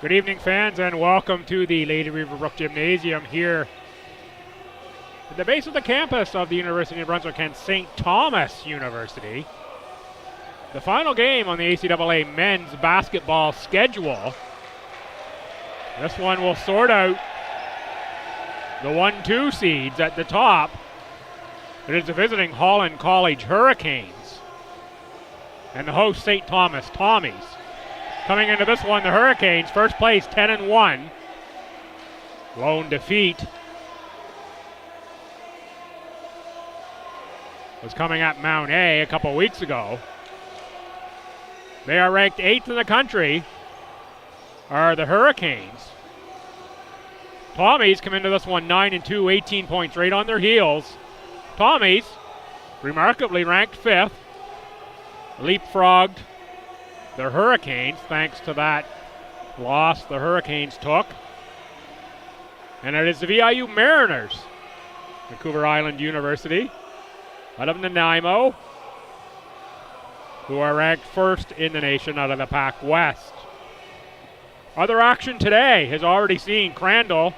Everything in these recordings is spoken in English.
Good evening, fans, and welcome to the Lady Riverbrook Gymnasium here at the base of the campus of the University of Brunswick and St. Thomas University. The final game on the ACAA men's basketball schedule. This one will sort out the 1-2 seeds at the top. It is the visiting Holland College Hurricanes and the host St. Thomas Tommies. Coming into this one, the Hurricanes, first place, 10-1. Lone defeat was coming at Mount A couple weeks ago. They are ranked 8th in the country, are the Hurricanes. Tommies come into this one 9-2, 18 points right on their heels. Tommies, remarkably ranked 5th, leapfrogged the Hurricanes thanks to that loss the Hurricanes took. And it is the VIU Mariners, Vancouver Island University, out of Nanaimo, who are ranked 1st in the nation out of the Pac West. Other action today has already seen Crandall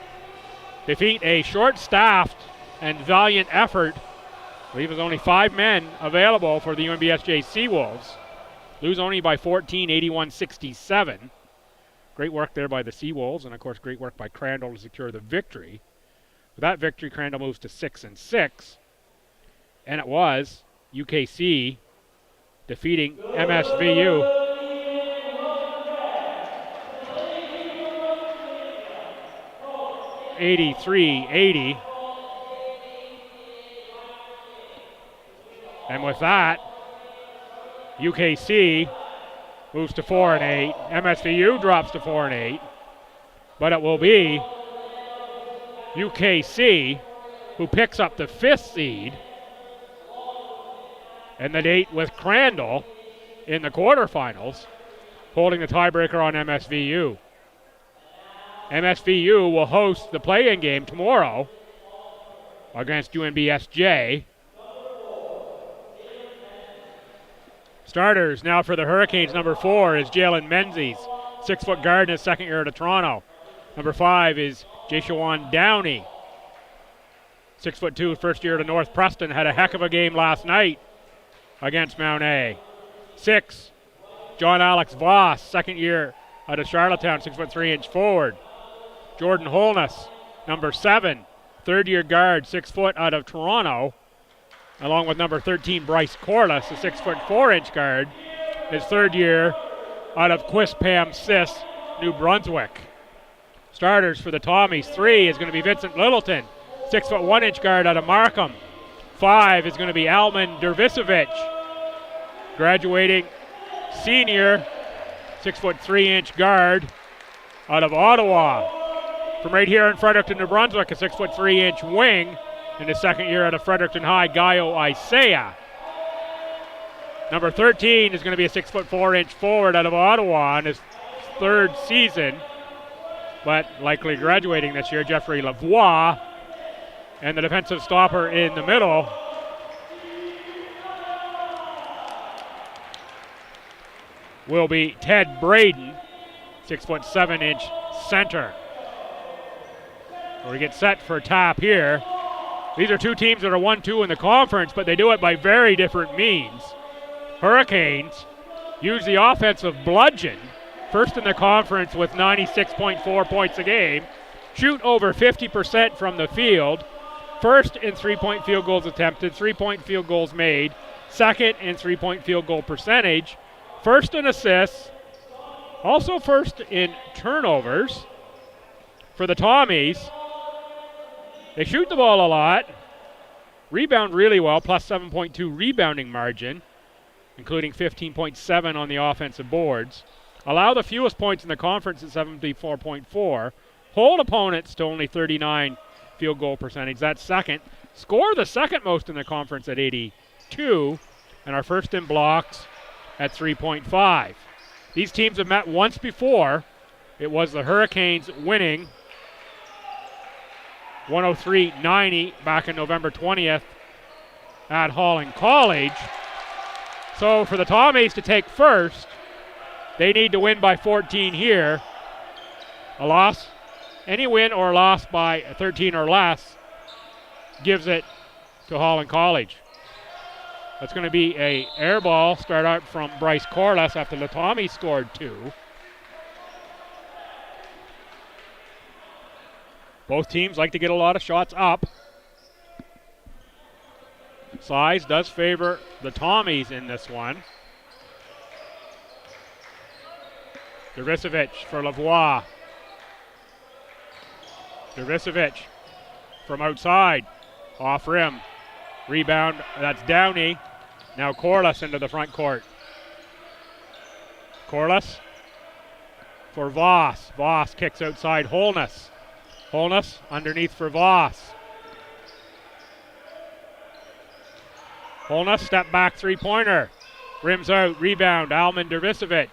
defeat a short-staffed and valiant effort. I believe there's only 5 men available for the UNBSJ Seawolves. Lose only by 14, 81-67. Great work there by the Seawolves, and of course great work by Crandall to secure the victory. With that victory, Crandall moves to 6-6. And it was UKC defeating MSVU. $83-80. And with that, UKC moves to 4-8. MSVU drops to 4-8. But it will be UKC who picks up the 5th seed. And the date with Crandall in the quarterfinals, holding the tiebreaker on MSVU. MSVU will host the play-in game tomorrow against UNBSJ. Starters now for the Hurricanes. Number 4 is Jalen Menzies, 6-foot guard in his second year at Toronto. Number 5 is Jashawan Downey, 6'2", first year to North Preston. Had a heck of a game last night against Mount A. 6, John Alex Voss, second year out of Charlottetown, 6'3" forward. Jordan Holness, number 7, third year guard, 6 foot out of Toronto, along with number 13, Bryce Corliss, a 6'4" guard, his third year out of Quispam-Sis, New Brunswick. Starters for the Tommies. 3 is going to be Vincent Littleton, 6'1" guard out of Markham. 5 is going to be Alman Dervisevic, graduating senior, 6'3" guard out of Ottawa. From right here in Fredericton, New Brunswick, a 6'3" wing in his second year out of Fredericton High, Gaio Isaiah. Number 13 is going to be a 6'4" forward out of Ottawa in his third season, but likely graduating this year, Jeffrey Lavoie. And the defensive stopper in the middle will be Ted Braden, 6'7" center. We get set for tap here. These are two teams that are 1-2 in the conference, but they do it by very different means. Hurricanes use the offensive bludgeon, first in the conference with 96.4 points a game, shoot over 50% from the field, first in 3-point field goals attempted, 3-point field goals made, second in 3-point field goal percentage, first in assists, also first in turnovers. For the Tommies, they shoot the ball a lot, rebound really well, plus 7.2 rebounding margin, including 15.7 on the offensive boards. Allow the fewest points in the conference at 74.4. Hold opponents to only 39 field goal percentage. That's second. Score the second most in the conference at 82, and are first in blocks at 3.5. These teams have met once before. It was the Hurricanes winning 103-90 back on November 20th at Holland College. So for the Tommies to take first, they need to win by 14 here A loss, any win or loss by 13 or less gives it to Holland College. That's going to be a air ball, start out from Bryce Corliss after the Tommies scored 2. Both teams like to get a lot of shots up. Size does favor the Tommies in this one. Dervisevic for Lavoie. Dervisevic from outside. Off rim. Rebound, that's Downey. Now Corliss into the front court. Corliss for Voss. Voss kicks outside Holness. Holness underneath for Voss. Holness, step back three-pointer. Rims out, rebound, Alman Dervisevic.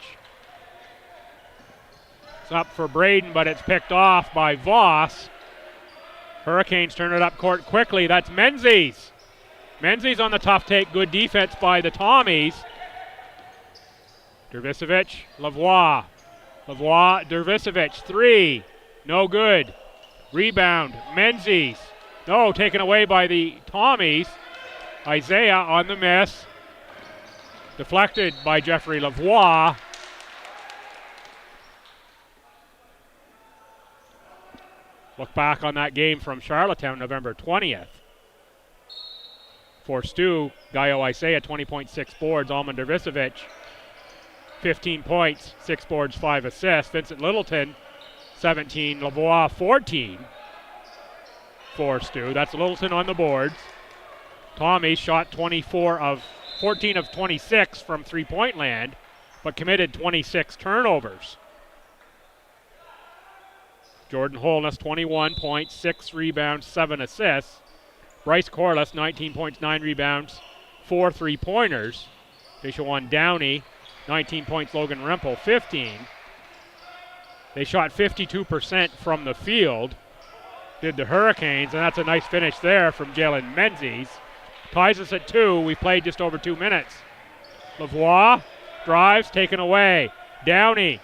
It's up for Braden, but it's picked off by Voss. Hurricanes turn it up court quickly. That's Menzies. Menzies on the tough take. Good defense by the Tommies. Dervisevic, Lavoie. Lavoie, Dervisevic, 3. No good. Rebound, Menzies. No, taken away by the Tommies. Isaiah on the miss. Deflected by Jeffrey Lavoie. Look back on that game from Charlottetown, November 20th. For STU, Gaio Isaiah, 20.6 boards. Alman Dervisevic, 15 points, 6 boards, 5 assists. Vincent Littleton, 17. Lavoie, 14 for STU. That's Littleton on the boards. Tommy shot 14 of 26 from three-point land, but committed 26 turnovers. Jordan Holness, 21 points, 6 rebounds, 7 assists. Bryce Corliss, 19 points, 9 rebounds, 4 three-pointers. Deshaun Downey, 19 points. Logan Rempel, 15. They shot 52% from the field, did the Hurricanes, and that's a nice finish there from Jalen Menzies. Ties us at 2. We've played just over 2 minutes. Lavoie drives, taken away. Downey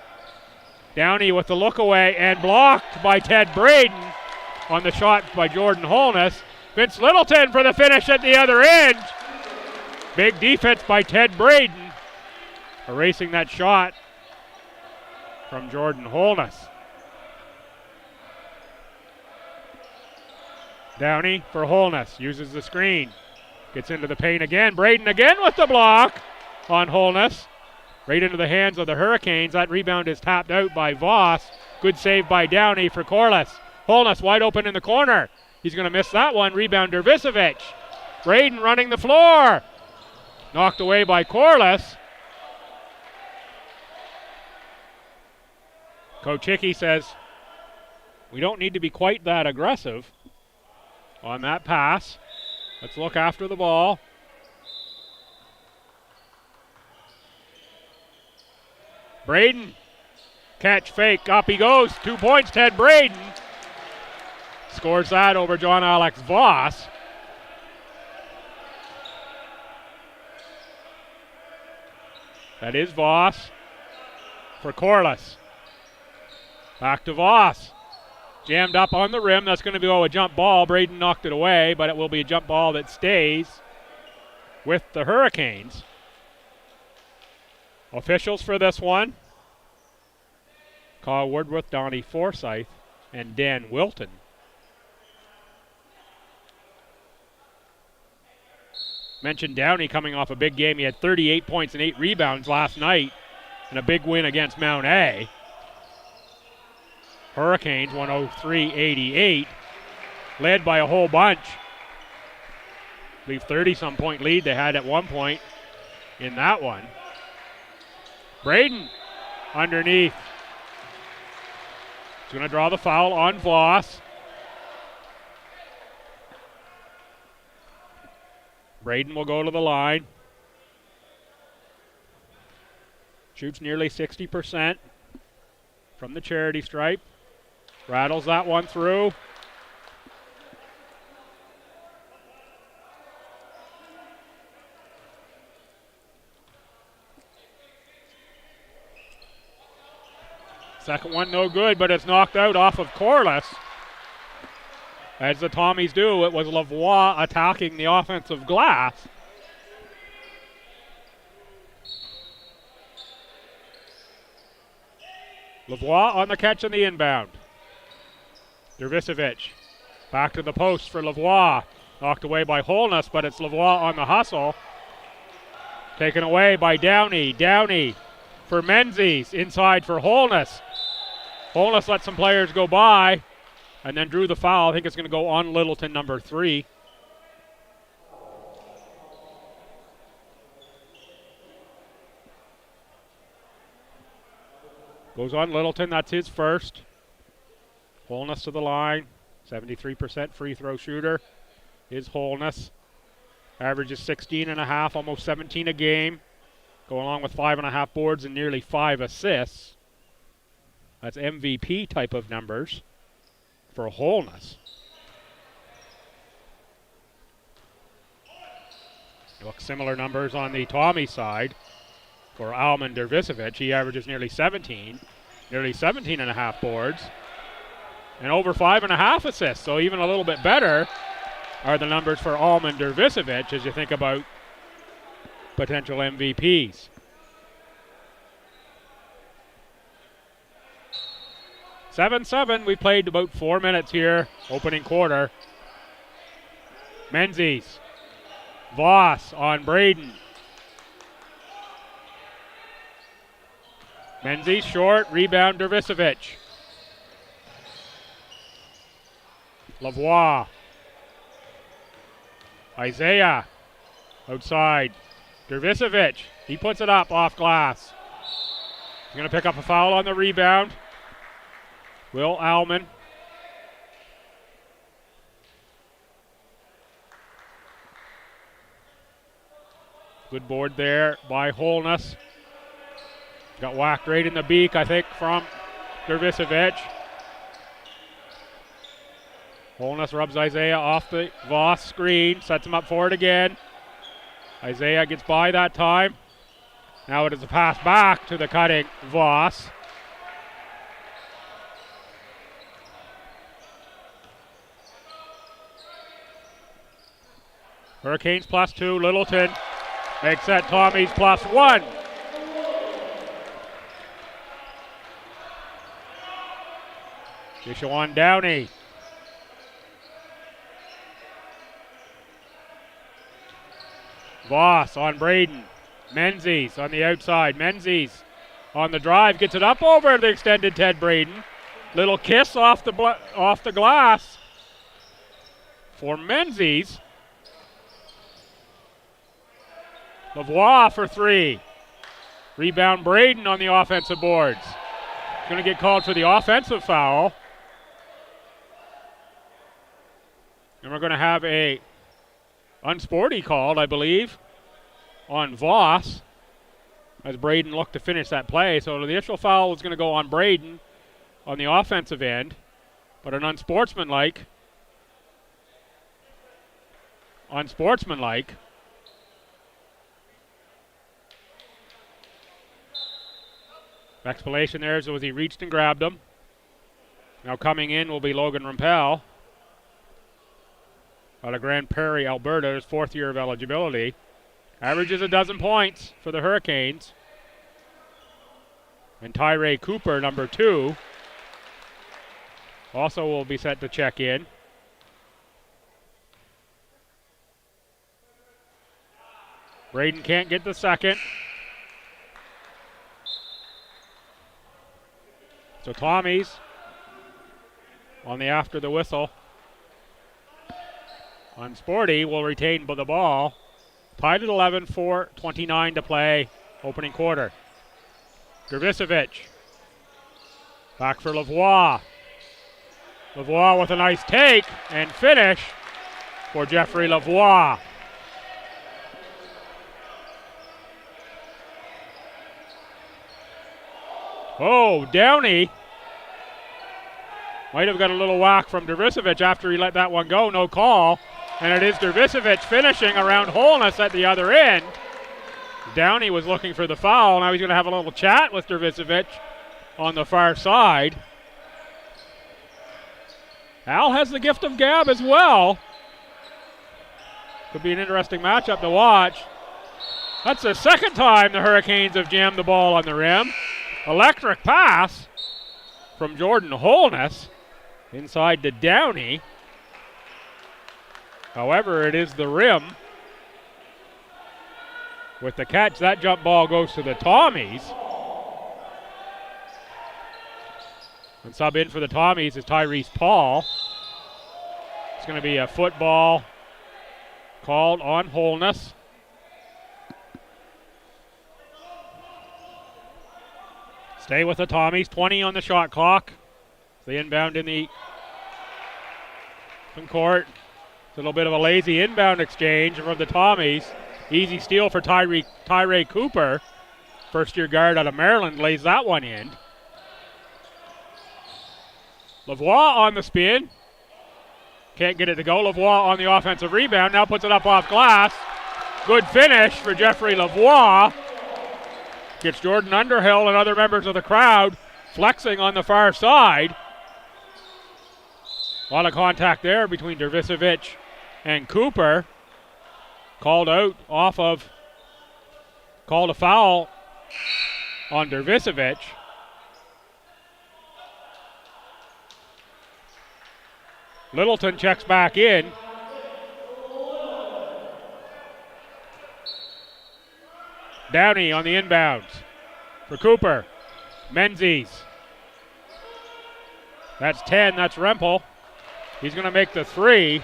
with the look away and blocked by Ted Braden on the shot by Jordan Holness. Vince Littleton for the finish at the other end. Big defense by Ted Braden, erasing that shot from Jordan Holness. Downey for Holness, uses the screen. Gets into the paint again. Braden again with the block on Holness. Right into the hands of the Hurricanes. That rebound is tapped out by Voss. Good save by Downey for Corliss. Holness wide open in the corner. He's going to miss that one. Rebound Dervisevic. Braden running the floor. Knocked away by Corliss. Coach Hickey says, we don't need to be quite that aggressive on that pass. Let's look after the ball. Braden, catch, fake, up he goes. 2 points, Ted Braden. Scores that over John Alex Voss. That is Voss for Corliss. Back to Voss. Jammed up on the rim. That's going to go a jump ball. Braden knocked it away, but it will be a jump ball that stays with the Hurricanes. Officials for this one: Kyle Woodworth, Donnie Forsyth, and Dan Wilton. Mentioned Downey coming off a big game. He had 38 points and 8 rebounds last night in a big win against Mount A. Hurricanes 103-88, led by a whole bunch. I believe 30-some point lead they had at one point in that one. Braden underneath. He's going to draw the foul on Voss. Braden will go to the line. Shoots nearly 60% from the charity stripe. Rattles that one through. Second one no good, but it's knocked out off of Corliss. As the Tommies do, it was Lavoie attacking the offensive glass. Lavoie on the catch and the inbound. Dervisevic back to the post for Lavoie. Knocked away by Holness, but it's Lavoie on the hustle. Taken away by Downey. Downey for Menzies. Inside for Holness. Holness let some players go by and then drew the foul. I think it's going to go on Littleton, number 3. Goes on Littleton, that's his first. Holness to the line, 73% free throw shooter is Holness. Averages 16 and a half, almost 17 a game. Go along with 5.5 boards and nearly 5 assists. That's MVP type of numbers for Holness. Look, similar numbers on the Tommy side. For Alman Dervisevic, he averages nearly 17 and a half boards, and over 5.5 assists. So even a little bit better are the numbers for Alman Dervisevic as you think about potential MVPs. 7-7, we played about 4 minutes here, opening quarter. Menzies, Voss on Braden. Menzies short, rebound Dervisevic. Lavoie. Isaiah outside. Dervisevic, he puts it up off glass. He's going to pick up a foul on the rebound. Will Alman. Good board there by Holness. Got whacked right in the beak, I think, from Dervisevic. Holness rubs Isaiah off the Voss screen, sets him up for it again. Isaiah gets by that time. Now it is a pass back to the cutting Voss. Hurricanes +2, Littleton makes that Tommies +1. Deshaun Downey. Voss on Braden. Menzies on the outside. Menzies on the drive. Gets it up over the extended Ted Braden. Little kiss off the glass for Menzies. Lavoie for 3. Rebound Braden on the offensive boards. Going to get called for the offensive foul. And we're going to have a unsporty called, I believe, on Voss as Braden looked to finish that play. So the initial foul is going to go on Braden on the offensive end, but an unsportsmanlike. Explanation there is he reached and grabbed him. Now coming in will be Logan Rumpel out of Grand Prairie, Alberta, his 4th year of eligibility. Averages a dozen points for the Hurricanes. And Tyree Cooper, number 2, also will be set to check in. Braden can't get the second. So Tommies on the after the whistle. Unsporty will retain the ball. Tied at 11, 4:29 to play, opening quarter. Dervisevic. Back for Lavoie. Lavoie with a nice take and finish for Jeffrey Lavoie. Oh, Downey might have got a little whack from Dervisevic after he let that one go. No call. And it is Dervisevic finishing around Holness at the other end. Downey was looking for the foul. Now he's going to have a little chat with Dervisevic on the far side. Al has the gift of gab as well. Could be an interesting matchup to watch. That's the second time the Hurricanes have jammed the ball on the rim. Electric pass from Jordan Holness inside to Downey. However, it is the rim. With the catch, that jump ball goes to the Tommies. And sub in for the Tommies is Tyrese Paul. It's going to be a football called on Holness. Stay with the Tommies, 20 on the shot clock. The inbound in the open court. It's a little bit of a lazy inbound exchange from the Tommies. Easy steal for Tyree Cooper. First-year guard out of Maryland lays that one in. Lavoie on the spin. Can't get it to go. Lavoie on the offensive rebound. Now puts it up off glass. Good finish for Jeffrey Lavoie. Gets Jordan Underhill and other members of the crowd flexing on the far side. A lot of contact there between Dervisevic and Cooper. Called a foul on Dervisevic. Littleton checks back in. Downey on the inbounds for Cooper. Menzies. That's 10, that's Rempel. He's going to make the three.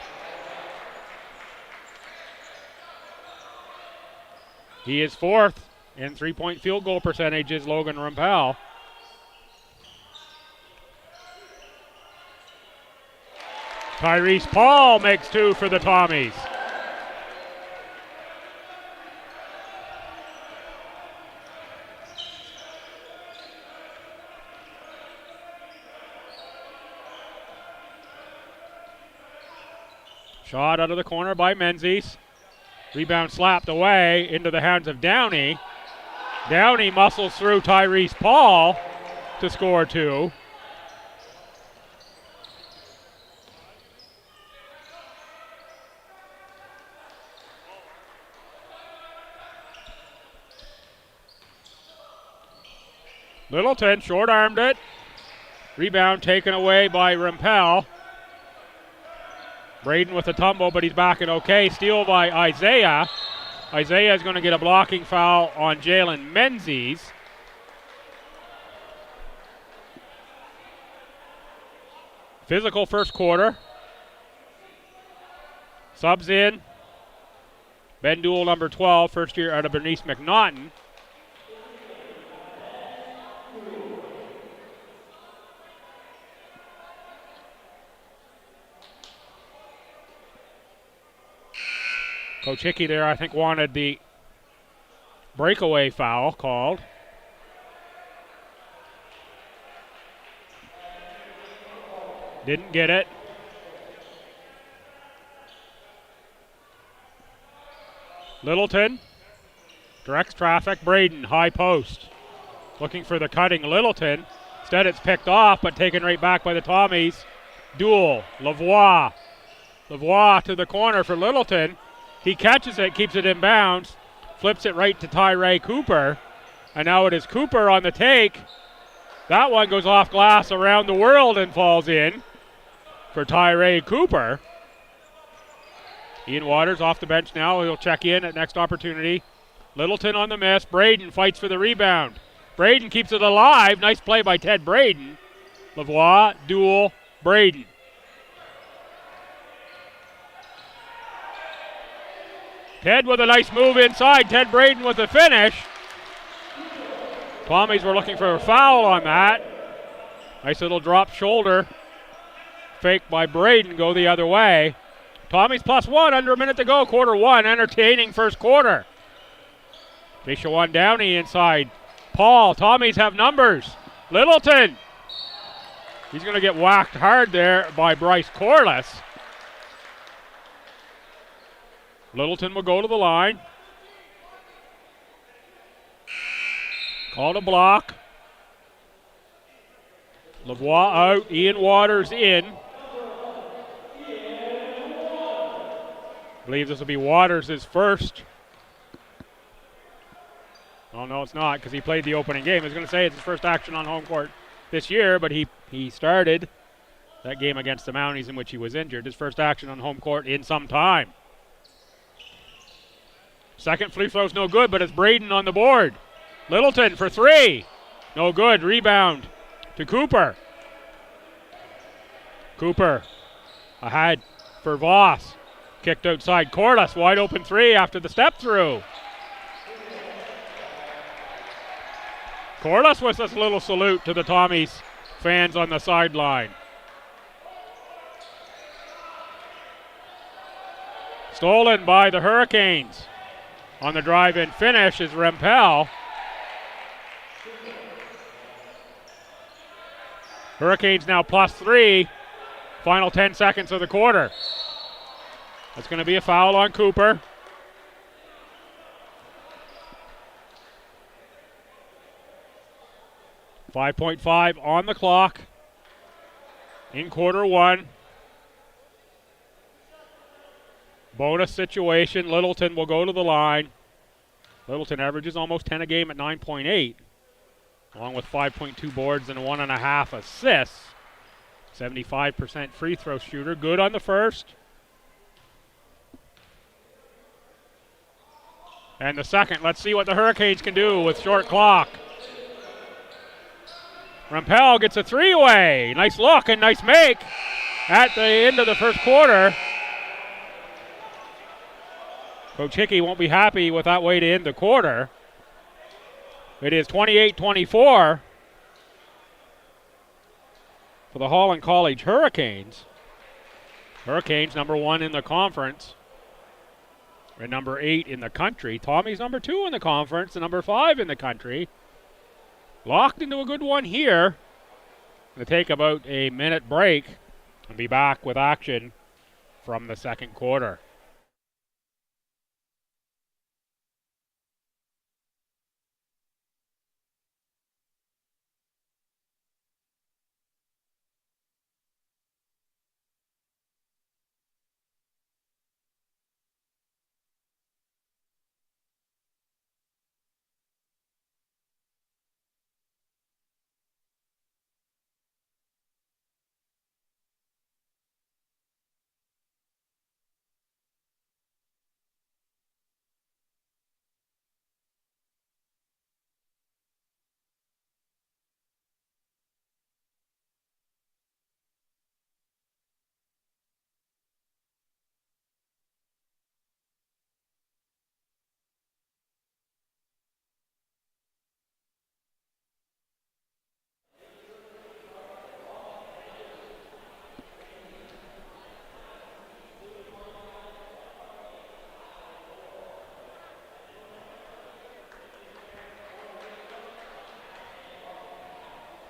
He is fourth in three-point field goal percentage is Logan Rempel. Tyrese Paul makes two for the Tommies. Shot out of the corner by Menzies. Rebound slapped away into the hands of Downey. Downey muscles through Tyrese Paul to score two. Littleton short-armed it. Rebound taken away by Rempel. Braden with a tumble, but he's back in okay. Steal by Isaiah. Isaiah is going to get a blocking foul on Jalen Menzies. Physical first quarter. Subs in. Ben Duell, number 12, first year out of Bernice McNaughton. Coach Hickey there, I think, wanted the breakaway foul called. Didn't get it. Littleton directs traffic. Braden, high post. Looking for the cutting Littleton. Instead, it's picked off, but taken right back by the Tommies. Duel, Lavoie. Lavoie to the corner for Littleton. He catches it, keeps it in bounds, flips it right to Tyree Cooper. And now it is Cooper on the take. That one goes off glass around the world and falls in for Tyree Cooper. Ian Waters off the bench now. He'll check in at next opportunity. Littleton on the miss. Braden fights for the rebound. Braden keeps it alive. Nice play by Ted Braden. Lavoie, Duel, Braden. Ted with a nice move inside. Ted Braden with the finish. Tommies were looking for a foul on that. Nice little drop shoulder. Fake by Braden, go the other way. Tommies +1, under a minute to go, quarter one. Entertaining first quarter. Fisher Downey inside. Paul, Tommies have numbers. Littleton. He's going to get whacked hard there by Bryce Corliss. Littleton will go to the line. Called a block. Lavoie out, Ian Waters in. I believe this will be Waters' first. Oh, no, it's not, because he played the opening game. I was going to say it's his first action on home court this year, but he started that game against the Mounties in which he was injured. His first action on home court in some time. Second free throw's no good, but it's Braden on the board. Littleton for three. No good. Rebound to Cooper. Cooper ahead for Voss. Kicked outside. Corliss, wide open three after the step through. Corliss with this little salute to the Tommies fans on the sideline. Stolen by the Hurricanes. On the drive-in finish is Rempel. Hurricanes now +3. Final 10 seconds of the quarter. That's going to be a foul on Cooper. .5 on the clock in quarter one. Bonus situation. Littleton will go to the line. Littleton averages almost 10 a game at 9.8, along with 5.2 boards and 1.5 assists. 75% free throw shooter. Good on the first. And the second. Let's see what the Hurricanes can do with short clock. Rempel gets a three-away. Nice look and nice make at the end of the first quarter. Coach Hickey won't be happy with that way to end the quarter. It is 28-24 for the Holland College Hurricanes. Hurricanes number 1 in the conference and number 8 in the country. Tommy's number 2 in the conference and number 5 in the country. Locked into a good one here. Going to take about a minute break and be back with action from the second quarter.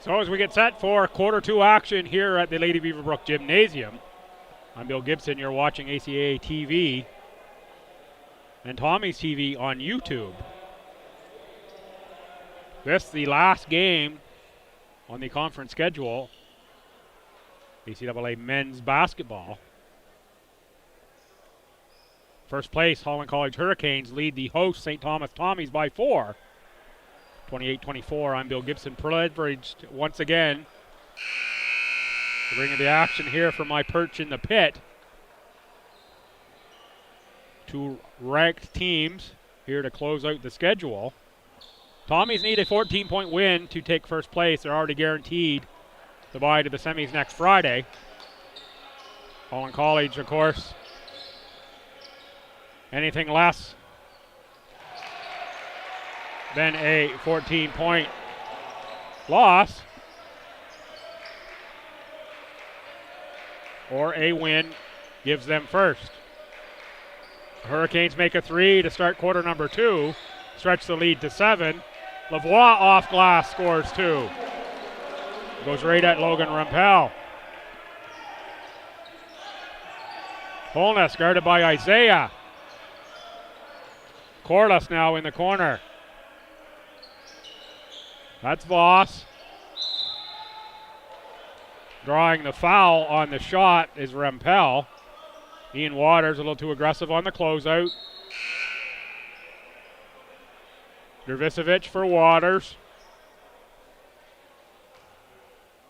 So as we get set for quarter 2 action here at the Lady Beaverbrook Gymnasium, I'm Bill Gibson. You're watching ACAA TV and Tommy's TV on YouTube. This the last game on the conference schedule. ACAA men's basketball. First place, Holland College Hurricanes lead the host St. Thomas Tommies by 4. 28-24. I'm Bill Gibson, privileged once again to bring the action here from my perch in the pit. Two ranked teams here to close out the schedule. Tommies need a 14-point win to take first place. They're already guaranteed the bye to the semis next Friday. Holland College, of course, anything less than a 14-point loss or a win gives them first. The Hurricanes make a 3 to start quarter number 2, stretch the lead to 7. Lavoie off glass scores 2. Goes right at Logan Rempel. Holness guarded by Isaiah. Corliss now in the corner. That's Voss. Drawing the foul on the shot is Rempel. Ian Waters a little too aggressive on the closeout. Dervisevic for Waters.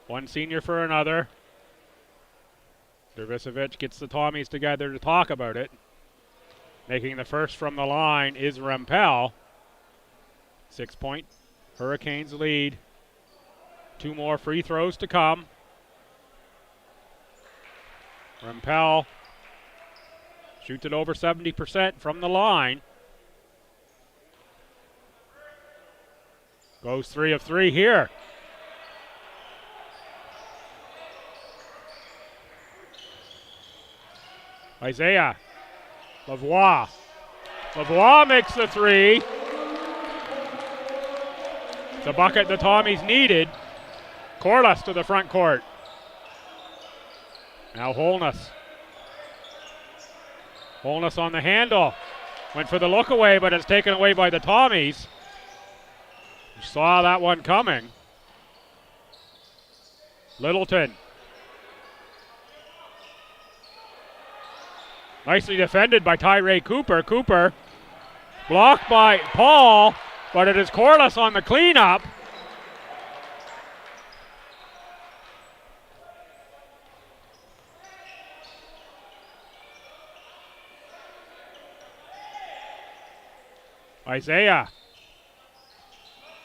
One senior for another. Dervisevic gets the Tommies together to talk about it. Making the first from the line is Rempel. 6-point Hurricanes lead. 2 more free throws to come. Rempel shoots it over 70% from the line. Goes 3 of 3 here. Isaiah Lavoie. Lavoie makes the 3. It's a bucket the Tommies needed. Corliss to the front court. Now Holness. Holness on the handle. Went for the look away, but it's taken away by the Tommies. You saw that one coming. Littleton. Nicely defended by Tyree Cooper. Cooper blocked by Paul, but it is Corliss on the cleanup. Isaiah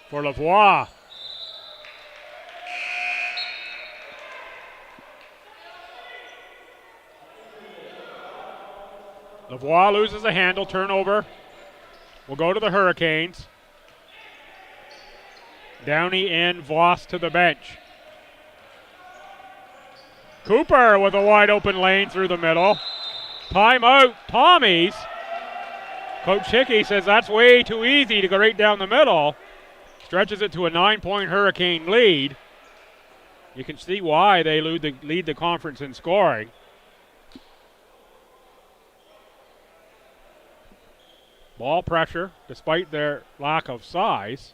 for Lavoie. Lavoie loses a handle, turnover. Will go to the Hurricanes. Downey and Voss to the bench. Cooper with a wide open lane through the middle. Timeout, Tommies. Coach Hickey says that's way too easy to go right down the middle. Stretches it to a 9-point Hurricane lead. You can see why they lead the conference in scoring. Ball pressure, despite their lack of size.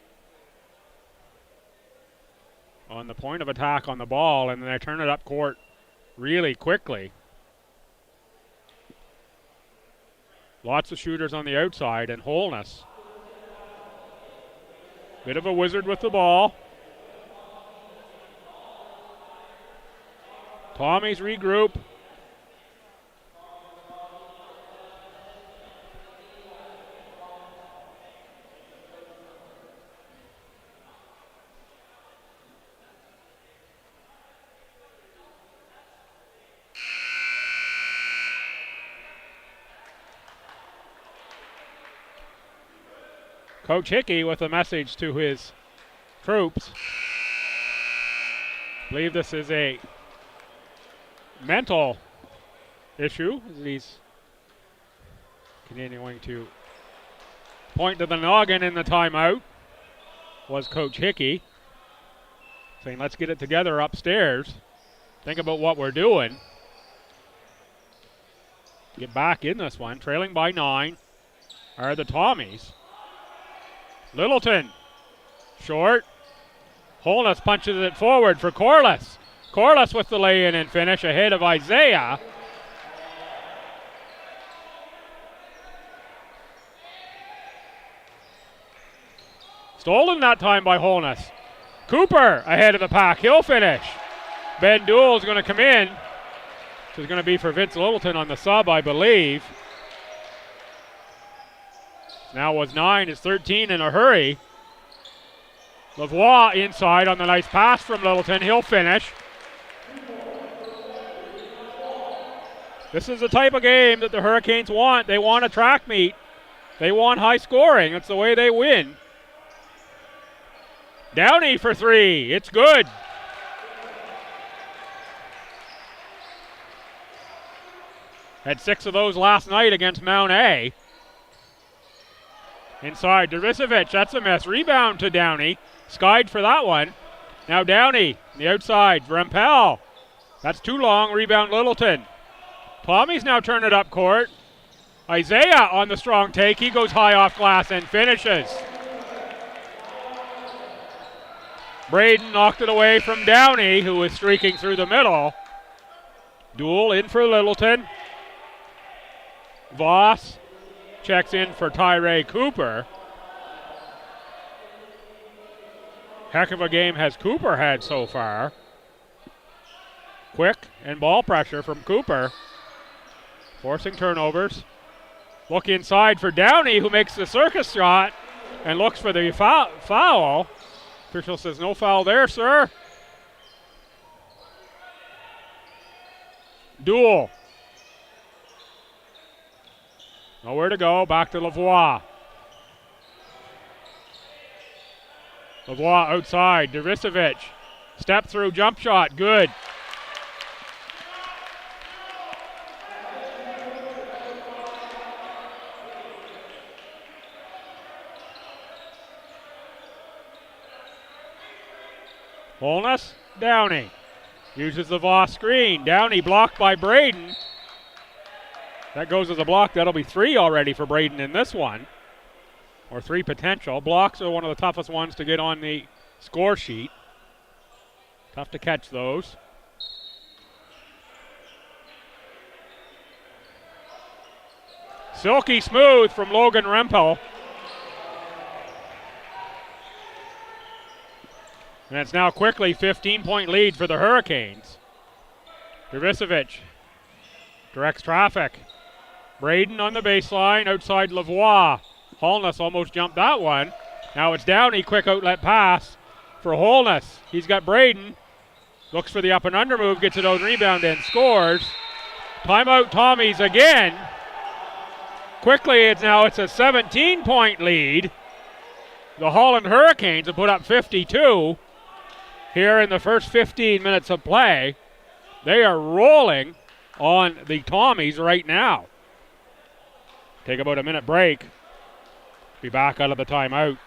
On the point of attack on the ball, and then they turn it up court really quickly. Lots of shooters on the outside, and Holness. Bit of a wizard with the ball. Tommies regroup. Coach Hickey with a message to his troops. I believe this is a mental issue. He's continuing to point to the noggin in the timeout. Was Coach Hickey saying, let's get it together upstairs. Think about what we're doing. Get back in this one. Trailing by 9 are the Tommies. Littleton, short. Holness punches it forward for Corliss. Corliss with the lay-in and finish ahead of Isaiah. Stolen that time by Holness. Cooper ahead of the pack. He'll finish. Ben Duell's going to come in. This is going to be for Vince Littleton on the sub, I believe. Now was 9, is 13 in a hurry. Lavoie inside on the nice pass from Littleton. He'll finish. This is the type of game that the Hurricanes want. They want a track meet. They want high scoring. That's the way they win. Downey for 3. It's good. Had 6 of those last night against Mount A. Inside, Dervisevic, that's a miss. Rebound to Downey. Skied for that one. Now Downey, the outside. Rempel. That's too long. Rebound Littleton. Tommies now turn it up court. Isaiah on the strong take. He goes high off glass and finishes. Braden knocked it away from Downey, who was streaking through the middle. Duel in for Littleton. Voss checks in for Tyree Cooper. Heck of a game has Cooper had so far. Quick and ball pressure from Cooper. Forcing turnovers. Look inside for Downey, who makes the circus shot and looks for the foul. Official says no foul there, sir. Duel. Nowhere to go. Back to Lavoie. Lavoie outside. Derisovic. Step through jump shot. Good. Holness. Downey. Uses the Voss screen. Downey blocked by Braden. That goes as a block. That'll be 3 already for Braden in this one. Or 3 potential. Blocks are one of the toughest ones to get on the score sheet. Tough to catch those. Silky smooth from Logan Rempel. And it's now quickly 15-point lead for the Hurricanes. Derisovic directs traffic. Braden on the baseline, outside Lavoie. Holness almost jumped that one. Now it's Downey, quick outlet pass for Holness. He's got Braden. Looks for the up and under move, gets it out, rebound, and scores. Timeout Tommies again. Quickly, it's a 17-point lead. The Holland Hurricanes have put up 52 here in the first 15 minutes of play. They are rolling on the Tommies right now. Take about a minute break. Be back out of the timeout.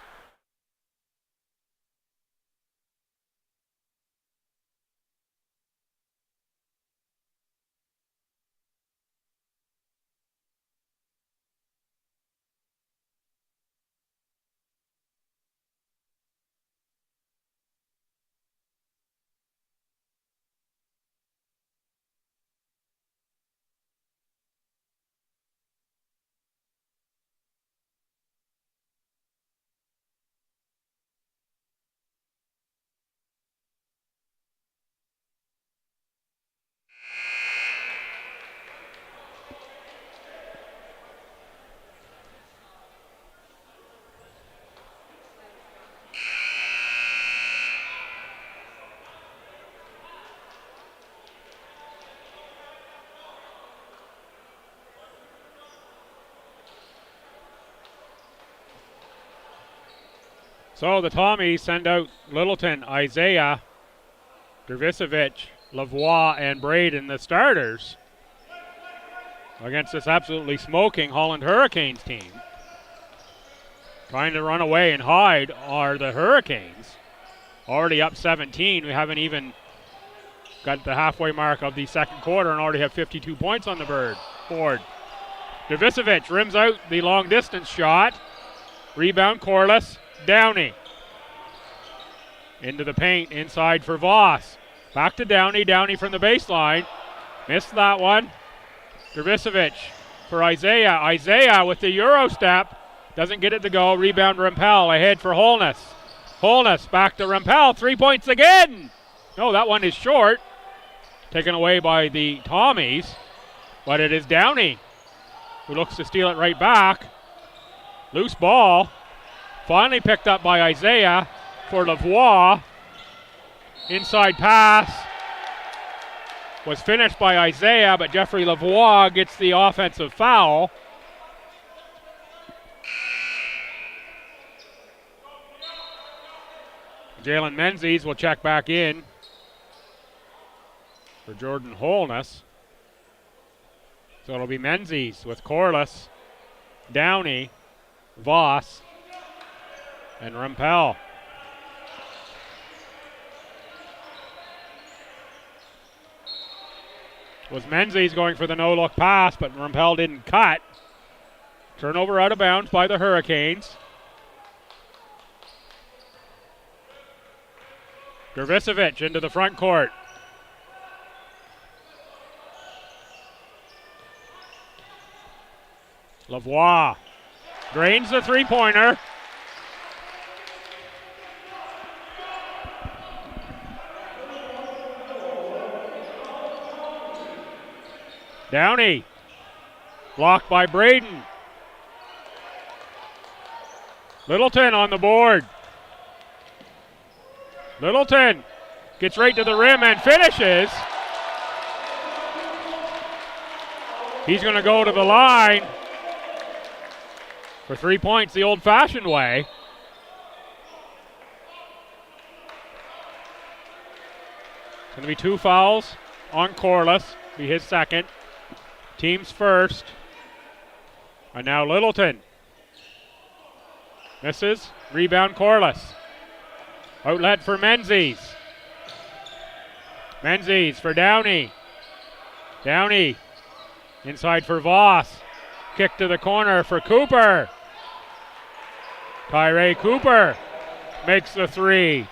So the Tommies send out Littleton, Isaiah, Dervisovic, Lavoie, and Braden, the starters, against this absolutely smoking Holland Hurricanes team. Trying to run away and hide are the Hurricanes. Already up 17. We haven't even got the halfway mark of the second quarter and already have 52 points on the board. Dervisovic rims out the long distance shot. Rebound Corliss. Downey into the paint, inside for Voss. Back to Downey. Downey from the baseline. Missed that one. Dervisovic for Isaiah. Isaiah with the Euro step. Doesn't get it to go. Rebound Rempel. Ahead for Holness. Holness back to Rempel. 3 points again. No, that one is short. Taken away by the Tommies. But it is Downey who looks to steal it right back. Loose ball. Finally picked up by Isaiah for Lavoie. Inside pass was finished by Isaiah, but Jeffrey Lavoie gets the offensive foul. Jalen Menzies will check back in for Jordan Holness. So it'll be Menzies with Corliss, Downey, Voss, and Rempel. Was Menzies going for the no-look pass, but Rempel didn't cut. Turnover out of bounds by the Hurricanes. Dervisevic into the front court. Lavoie drains the three-pointer. Downey, blocked by Braden. Littleton on the board. Littleton gets right to the rim and finishes. He's going to go to the line for 3 points the old-fashioned way. It's going to be 2 fouls on Corliss. Be his second. Team's first. And now Littleton. Misses. Rebound Corliss. Outlet for Menzies. Menzies for Downey. Downey inside for Voss. Kick to the corner for Cooper. Tyree Cooper makes the three.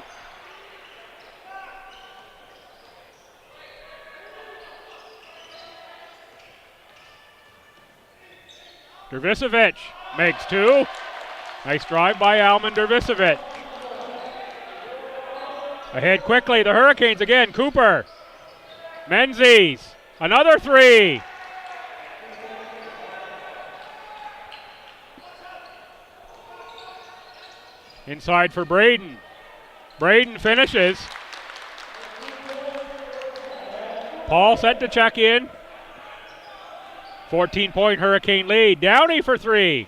Dervisevic makes 2. Nice drive by Alman Dervisevic. Ahead quickly, the Hurricanes again. Cooper. Menzies. Another 3. Inside for Braden. Braden finishes. Paul set to check in. 14-point Hurricane lead. Downey for 3.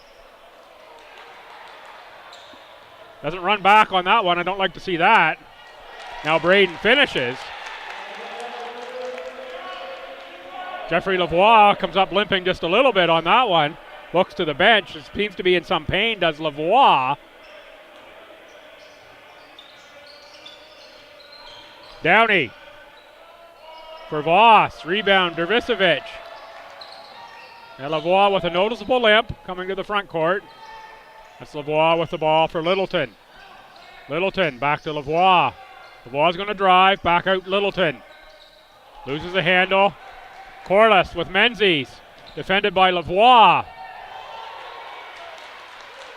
Doesn't run back on that one. I don't like to see that. Now Braden finishes. Jeffrey Lavoie comes up limping just a little bit on that one. Looks to the bench. Seems to be in some pain, does Lavoie. Downey for Voss. Rebound, Dervisevic. And Lavoie with a noticeable limp coming to the front court. That's Lavoie with the ball for Littleton. Littleton back to Lavoie. Lavoie's going to drive. Back out Littleton. Loses the handle. Corliss with Menzies. Defended by Lavoie.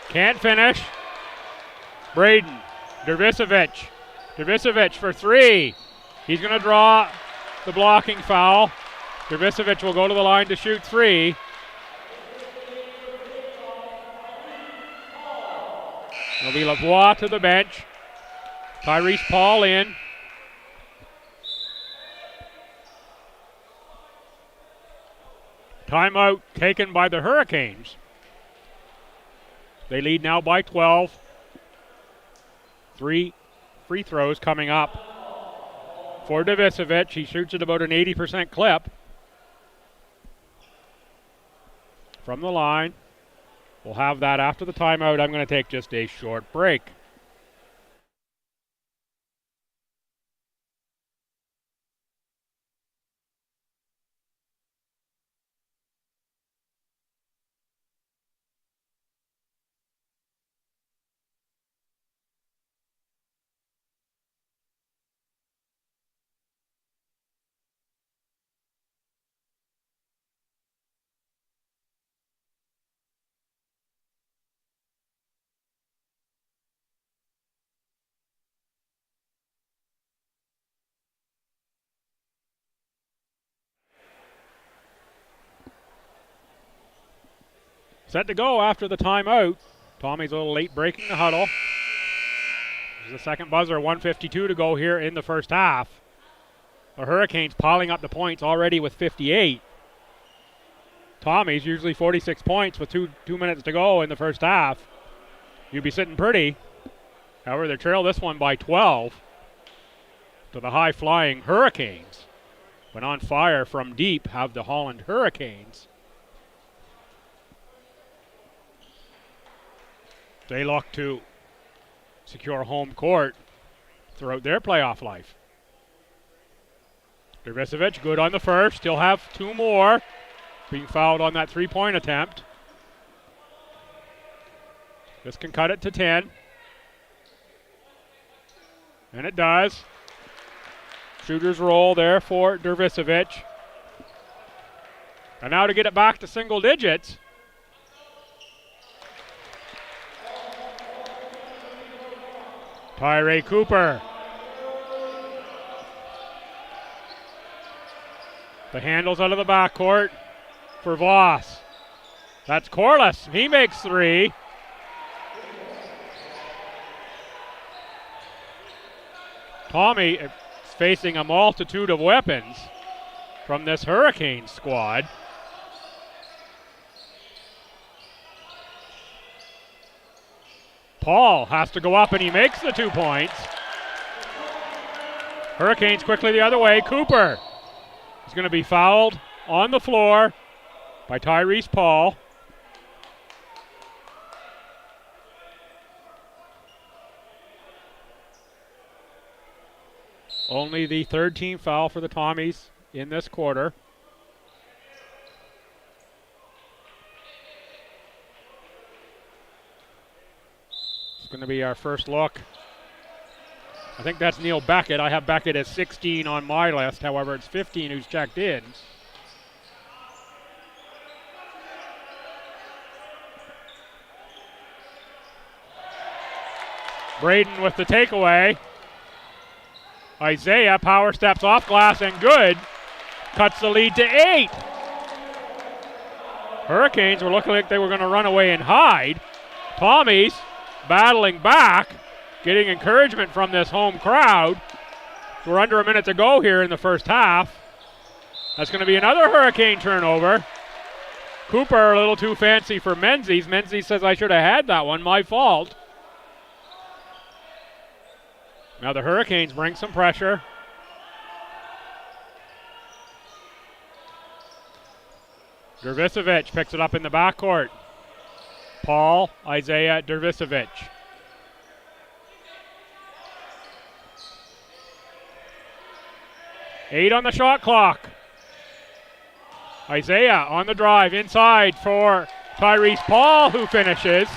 Can't finish. Braden. Dervisevic. Dervisevic for 3. He's going to draw the blocking foul. Dervisevic will go to the line to shoot 3. It'll be Lavoie to the bench. Tyrese Paul in. Timeout taken by the Hurricanes. They lead now by 12. 3 free throws coming up for Dervisevic. He shoots at about an 80% clip from the line. We'll have that after the timeout. I'm going to take just a short break. Set to go after the timeout. Tommy's a little late breaking the huddle. There's the second buzzer, 1:52 to go here in the first half. The Hurricanes piling up the points already with 58. Tommy's usually 46 points with two minutes to go in the first half. You'd be sitting pretty. However, they trail this one by 12 to the high-flying Hurricanes. But on fire from deep have the Holland Hurricanes. They look to secure home court throughout their playoff life. Dervisevic good on the first. He'll have 2 more. Being fouled on that 3-point attempt. This can cut it to 10. And it does. Shooter's roll there for Dervisevic. And now to get it back to single digits. Tyree Cooper. The handles out of the backcourt for Voss. That's Corliss. He makes three. Tommy is facing a multitude of weapons from this Hurricane squad. Paul has to go up and he makes the 2 points. Hurricanes quickly the other way. Cooper is going to be fouled on the floor by Tyrese Paul. Only the third team foul for the Tommies in this quarter. It's going to be our first look. I think that's Neil Beckett. I have Beckett as 16 on my list. However, it's 15 who's checked in. Braden with the takeaway. Isaiah power steps off glass and good. Cuts the lead to 8. Hurricanes were looking like they were going to run away and hide. Tommies battling back, getting encouragement from this home crowd. We're under a minute to go here in the first half. That's going to be another Hurricane turnover. Cooper a little too fancy for Menzies. Menzies says, I should have had that one, my fault. Now the Hurricanes bring some pressure. Dervisevic picks it up in the backcourt. Paul, Isaiah, Dervisevic. Eight on the shot clock. Isaiah on the drive inside for Tyrese Paul, who finishes.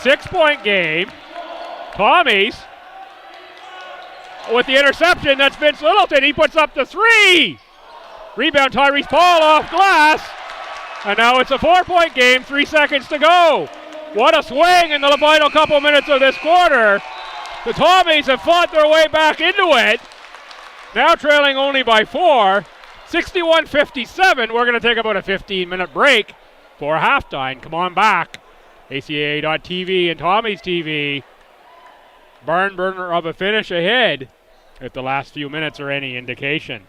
6-point game. Tommies with the interception. That's Vince Littleton. He puts up the 3. Rebound Tyrese Paul off glass. And now it's a 4-point game, 3 seconds to go. What a swing in the final couple minutes of this quarter. The Tommies have fought their way back into it. Now trailing only by 4. 61-57. We're going to take about a 15-minute break for halftime. Come on back. ACAA.TV and Tommy's TV. Barn burner of a finish ahead if the last few minutes are any indication.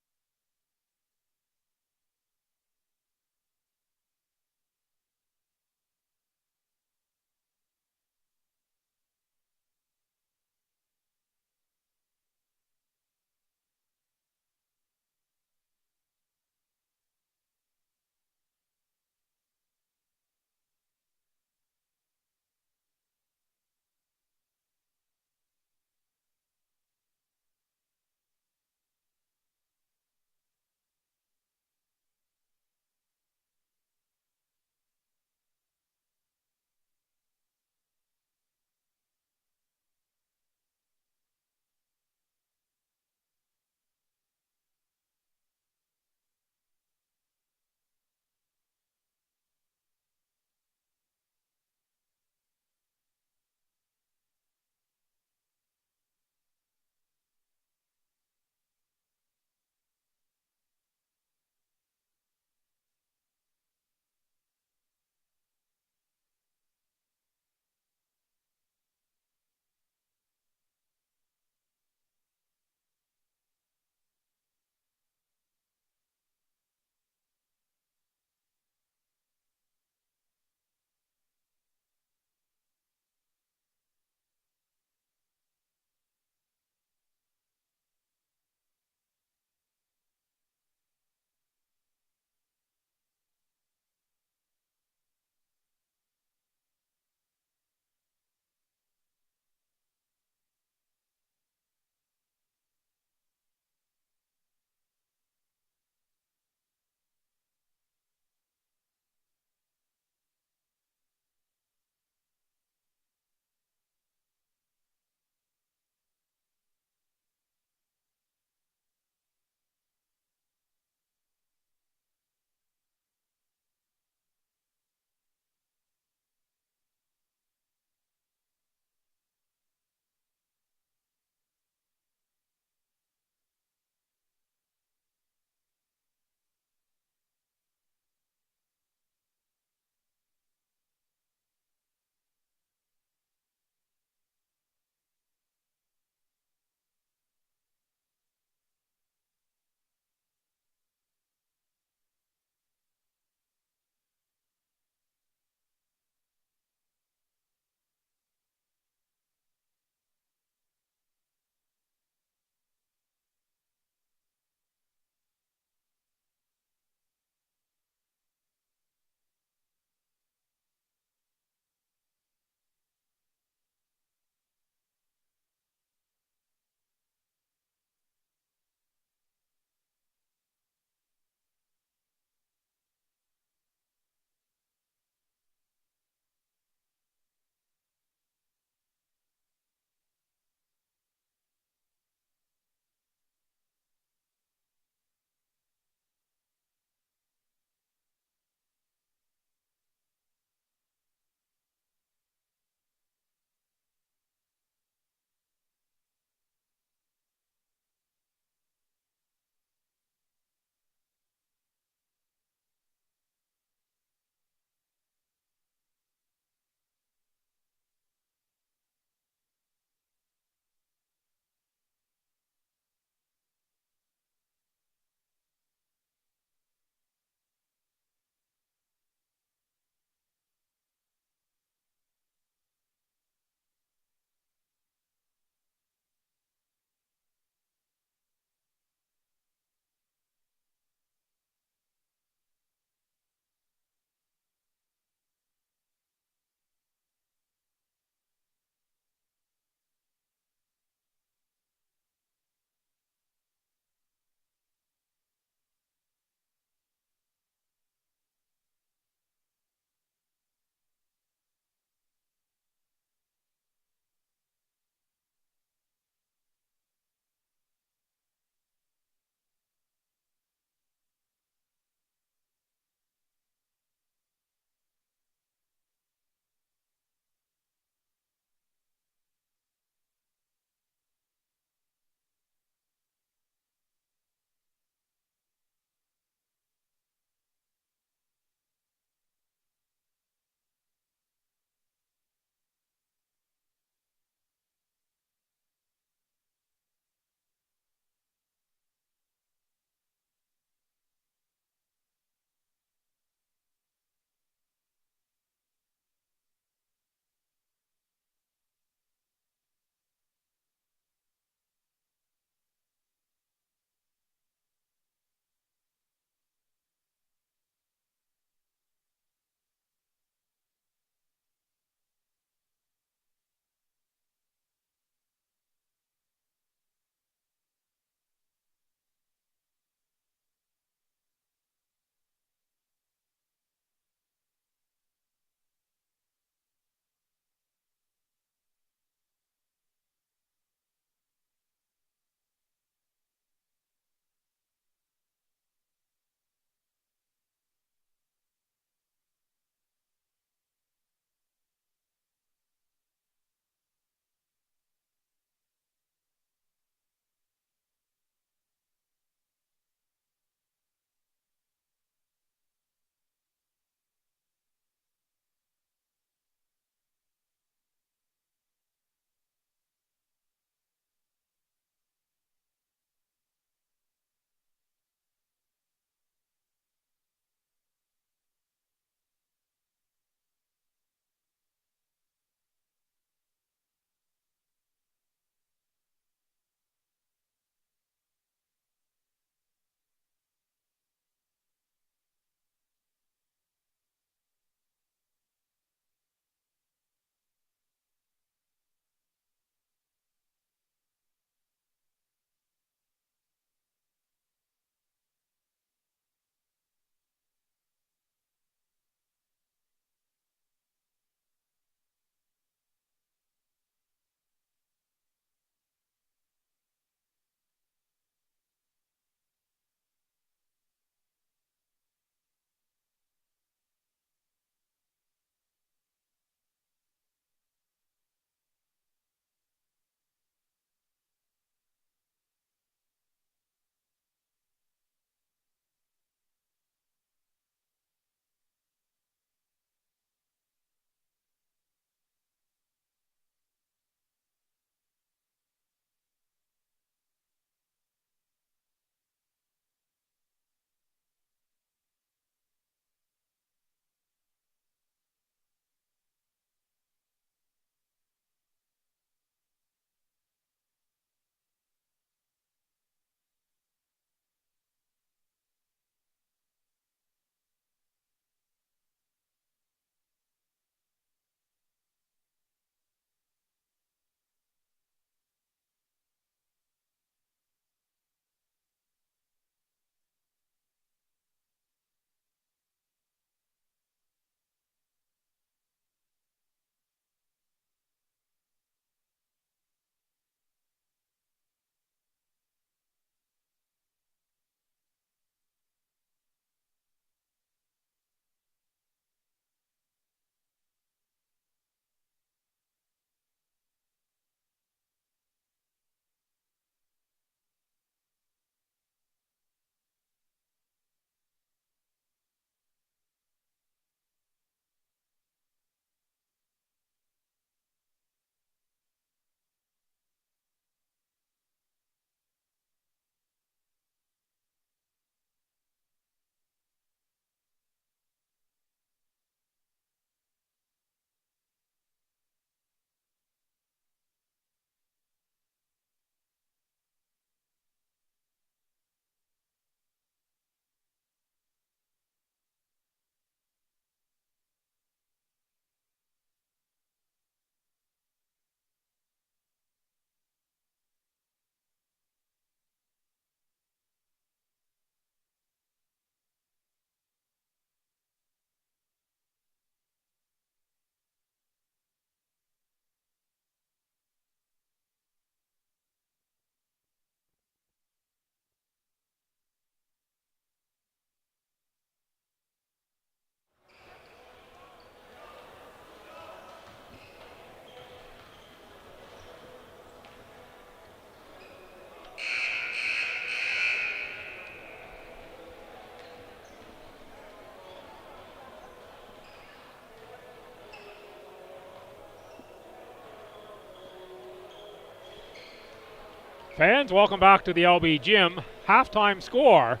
Fans, welcome back to the LB Gym. Halftime score.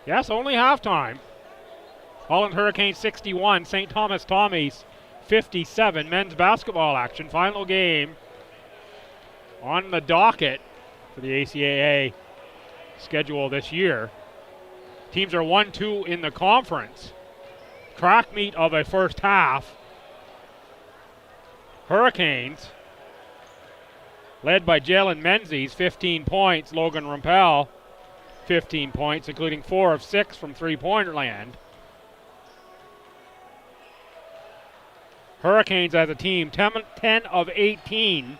Yes, only halftime. Holland Hurricanes 61, St. Thomas Tommies 57. Men's basketball action. Final game on the docket for the ACAA schedule this year. Teams are 1-2 in the conference. Crack meet of a first half. Hurricanes, led by Jalen Menzies, 15 points. Logan Rumpel, 15 points, including 4 of 6 from three-pointer land. Hurricanes as a team, 10 of 18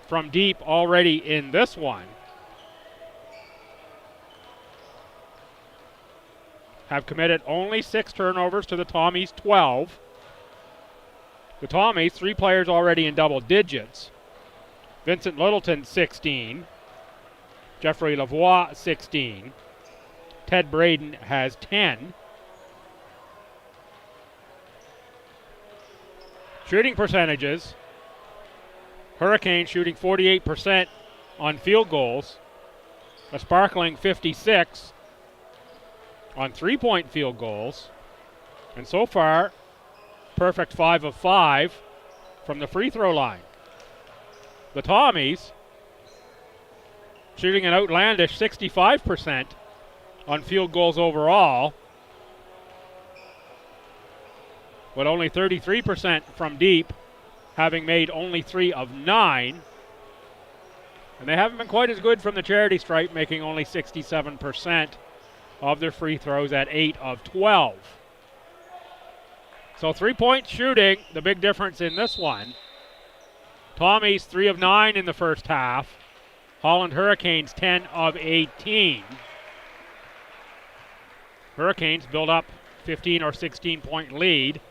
from deep already in this one. Have committed only 6 turnovers to the Tommies' 12. The Tommies, 3 players already in double digits. Vincent Littleton, 16. Jeffrey Lavoie, 16. Ted Braden has 10. Shooting percentages. Hurricanes shooting 48% on field goals. A sparkling 56 on three-point field goals. And so far, perfect 5 of 5 from the free throw line. The Tommies shooting an outlandish 65% on field goals overall, but only 33% from deep, having made only 3 of 9. And they haven't been quite as good from the charity stripe, making only 67% of their free throws at 8 of 12. So 3-point shooting, the big difference in this one. Tommies 3 of 9 in the first half. Holland Hurricanes 10 of 18. Hurricanes build up 15 or 16-point lead,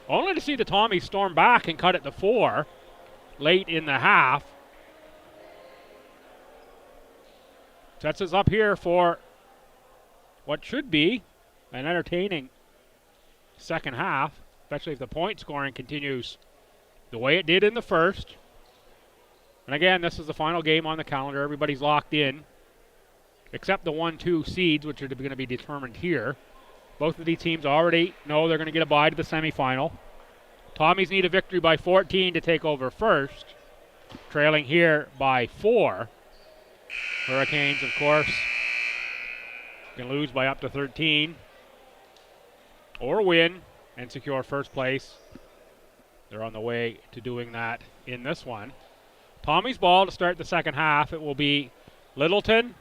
only to see the Tommies storm back and cut it to 4 late in the half. Sets us up here for what should be an entertaining second half, especially if the point scoring continues the way it did in the first. And again, this is the final game on the calendar. Everybody's locked in, except the 1-2 seeds, which are going to be determined here. Both of these teams already know they're going to get a bye to the semifinal. Tommies need a victory by 14 to take over first, trailing here by 4. Hurricanes, of course, can lose by up to 13 or win and secure first place. They're on the way to doing that in this one. Tommies ball to start the second half. It will be Littleton,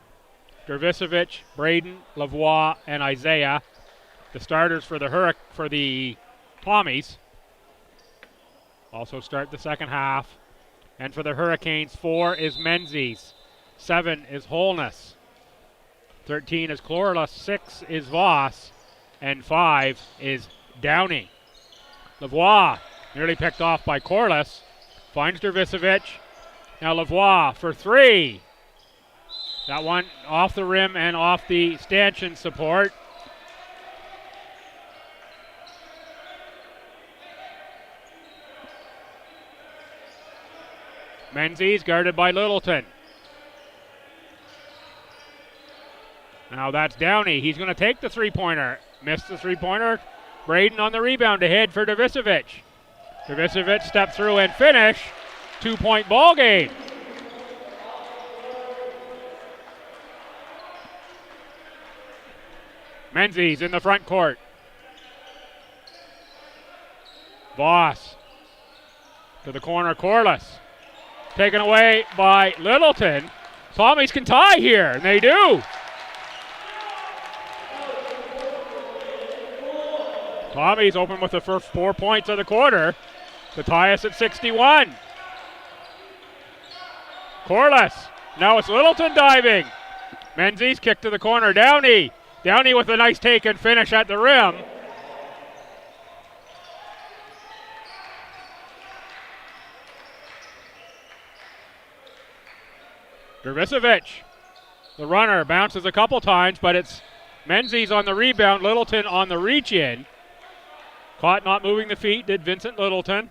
Dervisovich, Braden, Lavoie, and Isaiah, the starters for the Tommies. Also start the second half. And for the Hurricanes, 4 is Menzies, 7 is Holness, 13 is Chlorla, 6 is Voss, and 5 is Downey. Lavoie nearly picked off by Corliss. Finds Dervisovich. Now Lavoie for 3. That one off the rim and off the stanchion support. Menzies guarded by Littleton. Now that's Downey. He's going to take the three-pointer. Missed the three-pointer. Braden on the rebound ahead for Dervisovich. Dervisovich step through and finish. 2-point ball game. Menzies in the front court. Voss to the corner, Corliss. Taken away by Littleton. Tommies can tie here, and they do. Tommies open with the first 4 points of the quarter to tie us at 61. Corliss. Now it's Littleton diving. Menzies kick to the corner. Downey. Downey with a nice take and finish at the rim. Dervisovich, the runner, bounces a couple times, but it's Menzies on the rebound, Littleton on the reach-in. Caught not moving the feet, did Vincent Littleton.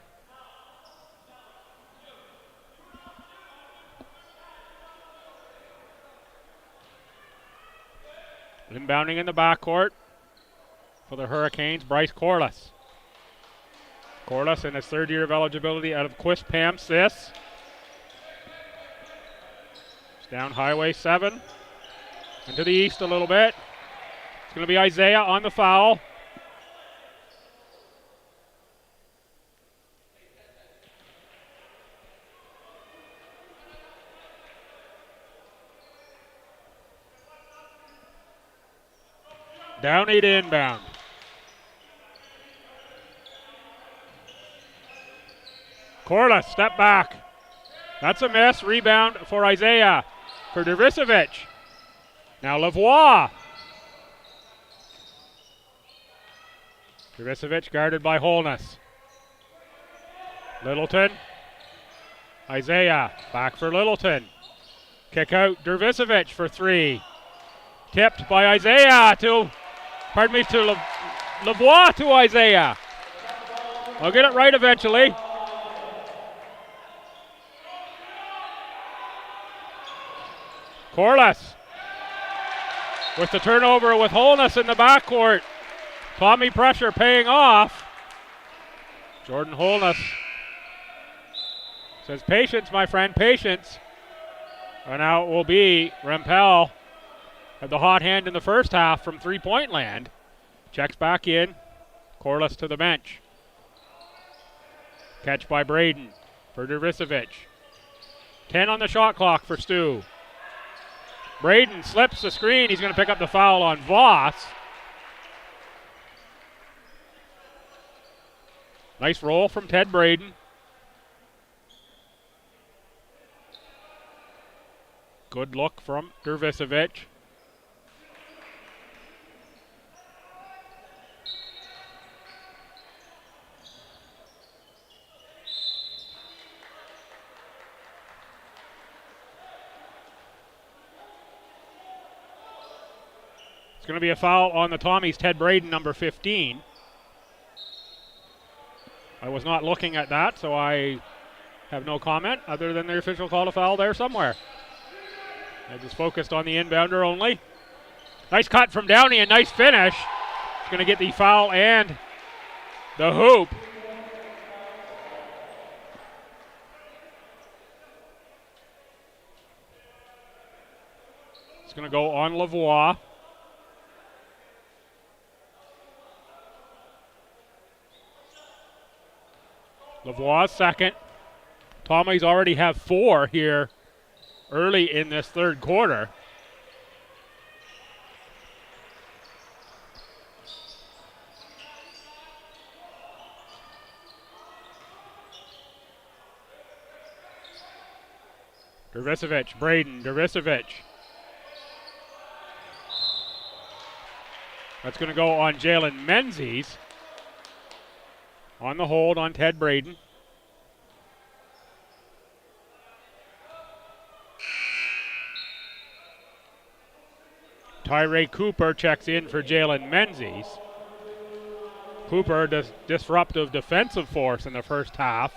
Inbounding in the backcourt for the Hurricanes, Bryce Corliss. Corliss in his third year of eligibility out of Quispam-Sis. It's down Highway 7. And to the east a little bit. It's going to be Isaiah on the foul. Downey to inbound. Corliss, step back. That's a miss. Rebound for Isaiah. For Dervisevic. Now Lavoie. Dervisevic guarded by Holness. Littleton. Isaiah. Back for Littleton. Kick out Dervisevic for three. Tipped by Isaiah to Lavoie to Isaiah. I'll get it right eventually. Corliss with the turnover with Holness in the backcourt. Tommy pressure paying off. Jordan Holness says, patience, my friend, patience. And now it will be Rempel had the hot hand in the first half from three-point land. Checks back in. Corliss to the bench. Catch by Braden for Dervisevic. 10 on the shot clock for STU. Braden slips the screen. He's going to pick up the foul on Voss. Nice roll from Ted Braden. Good look from Dervisevic. It's going to be a foul on the Tommies, Ted Braden, number 15. I was not looking at that, so I have no comment other than the official called a foul there somewhere. I just focused on the inbounder only. Nice cut from Downey, a nice finish. He's going to get the foul and the hoop. It's going to go on Lavoie. Lavoie's second. Tommies already have 4 here early in this third quarter. Dervisevic, Braden, Dervisevic. That's going to go on Jalen Menzies. On the hold on Ted Braden. Tyree Cooper checks in for Jalen Menzies. Cooper, disruptive defensive force in the first half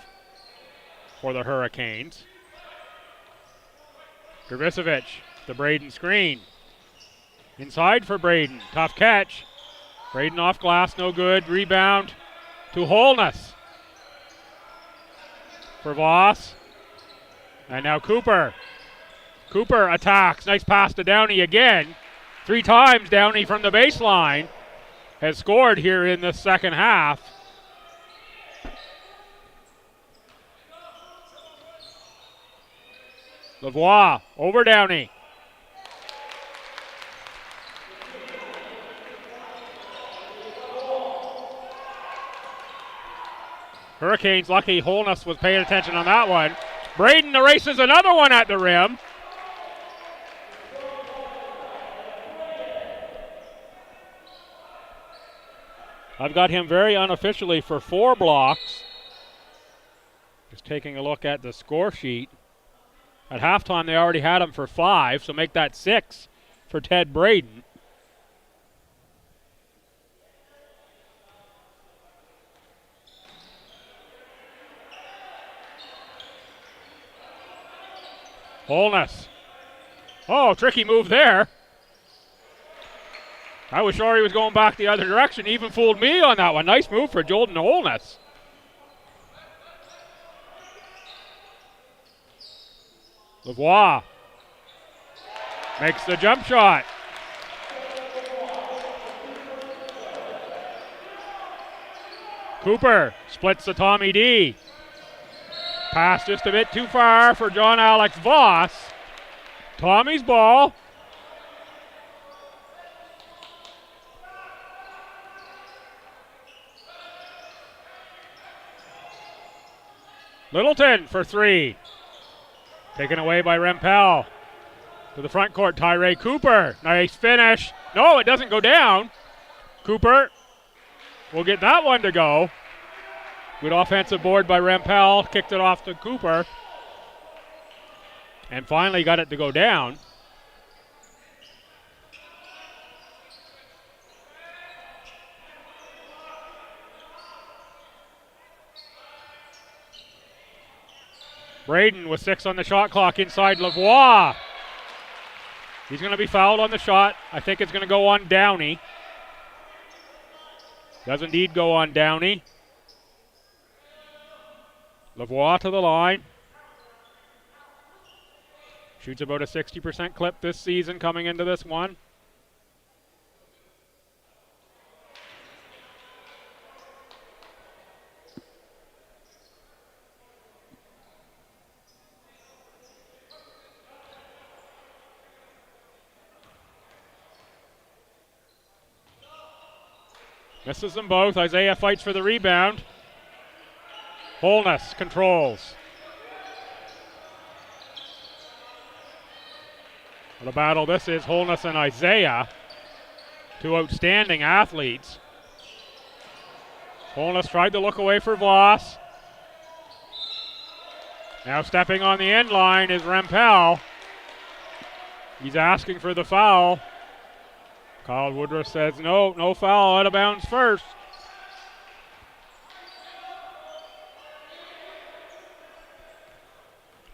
for the Hurricanes. Dervisevic, the Braden screen. Inside for Braden, tough catch. Braden off glass, no good. Rebound to Holness for Voss. And now Cooper. Cooper attacks. Nice pass to Downey again. 3 times Downey from the baseline has scored here in the second half. Lavoie over Downey. Hurricanes lucky Holness was paying attention on that one. Braden erases another one at the rim. I've got him very unofficially for 4 blocks. Just taking a look at the score sheet. At halftime, they already had him for 5, so make that 6 for Ted Braden. Holness. Oh, tricky move there. I was sure he was going back the other direction. Even fooled me on that one. Nice move for Jordan Holness. Lavoie makes the jump shot. Cooper splits the Tommy D. Pass just a bit too far for John Alex Voss. Tommy's ball. Littleton for three. Taken away by Rempel. To the front court, Tyree Cooper. Nice finish. No, it doesn't go down. Cooper will get that one to go. Good offensive board by Rempel. Kicked it off to Cooper. And finally got it to go down. Braden with 6 on the shot clock inside Lavoie. He's going to be fouled on the shot. I think it's going to go on Downey. Does indeed go on Downey. Lavoie to the line. Shoots about a 60% clip this season coming into this one. Misses them both. Isaiah fights for the rebound. Holness controls. What a battle this is. Holness and Isaiah. Two outstanding athletes. Holness tried to look away for Voss. Now stepping on the end line is Rempel. He's asking for the foul. Kyle Woodruff says no foul, out of bounds first.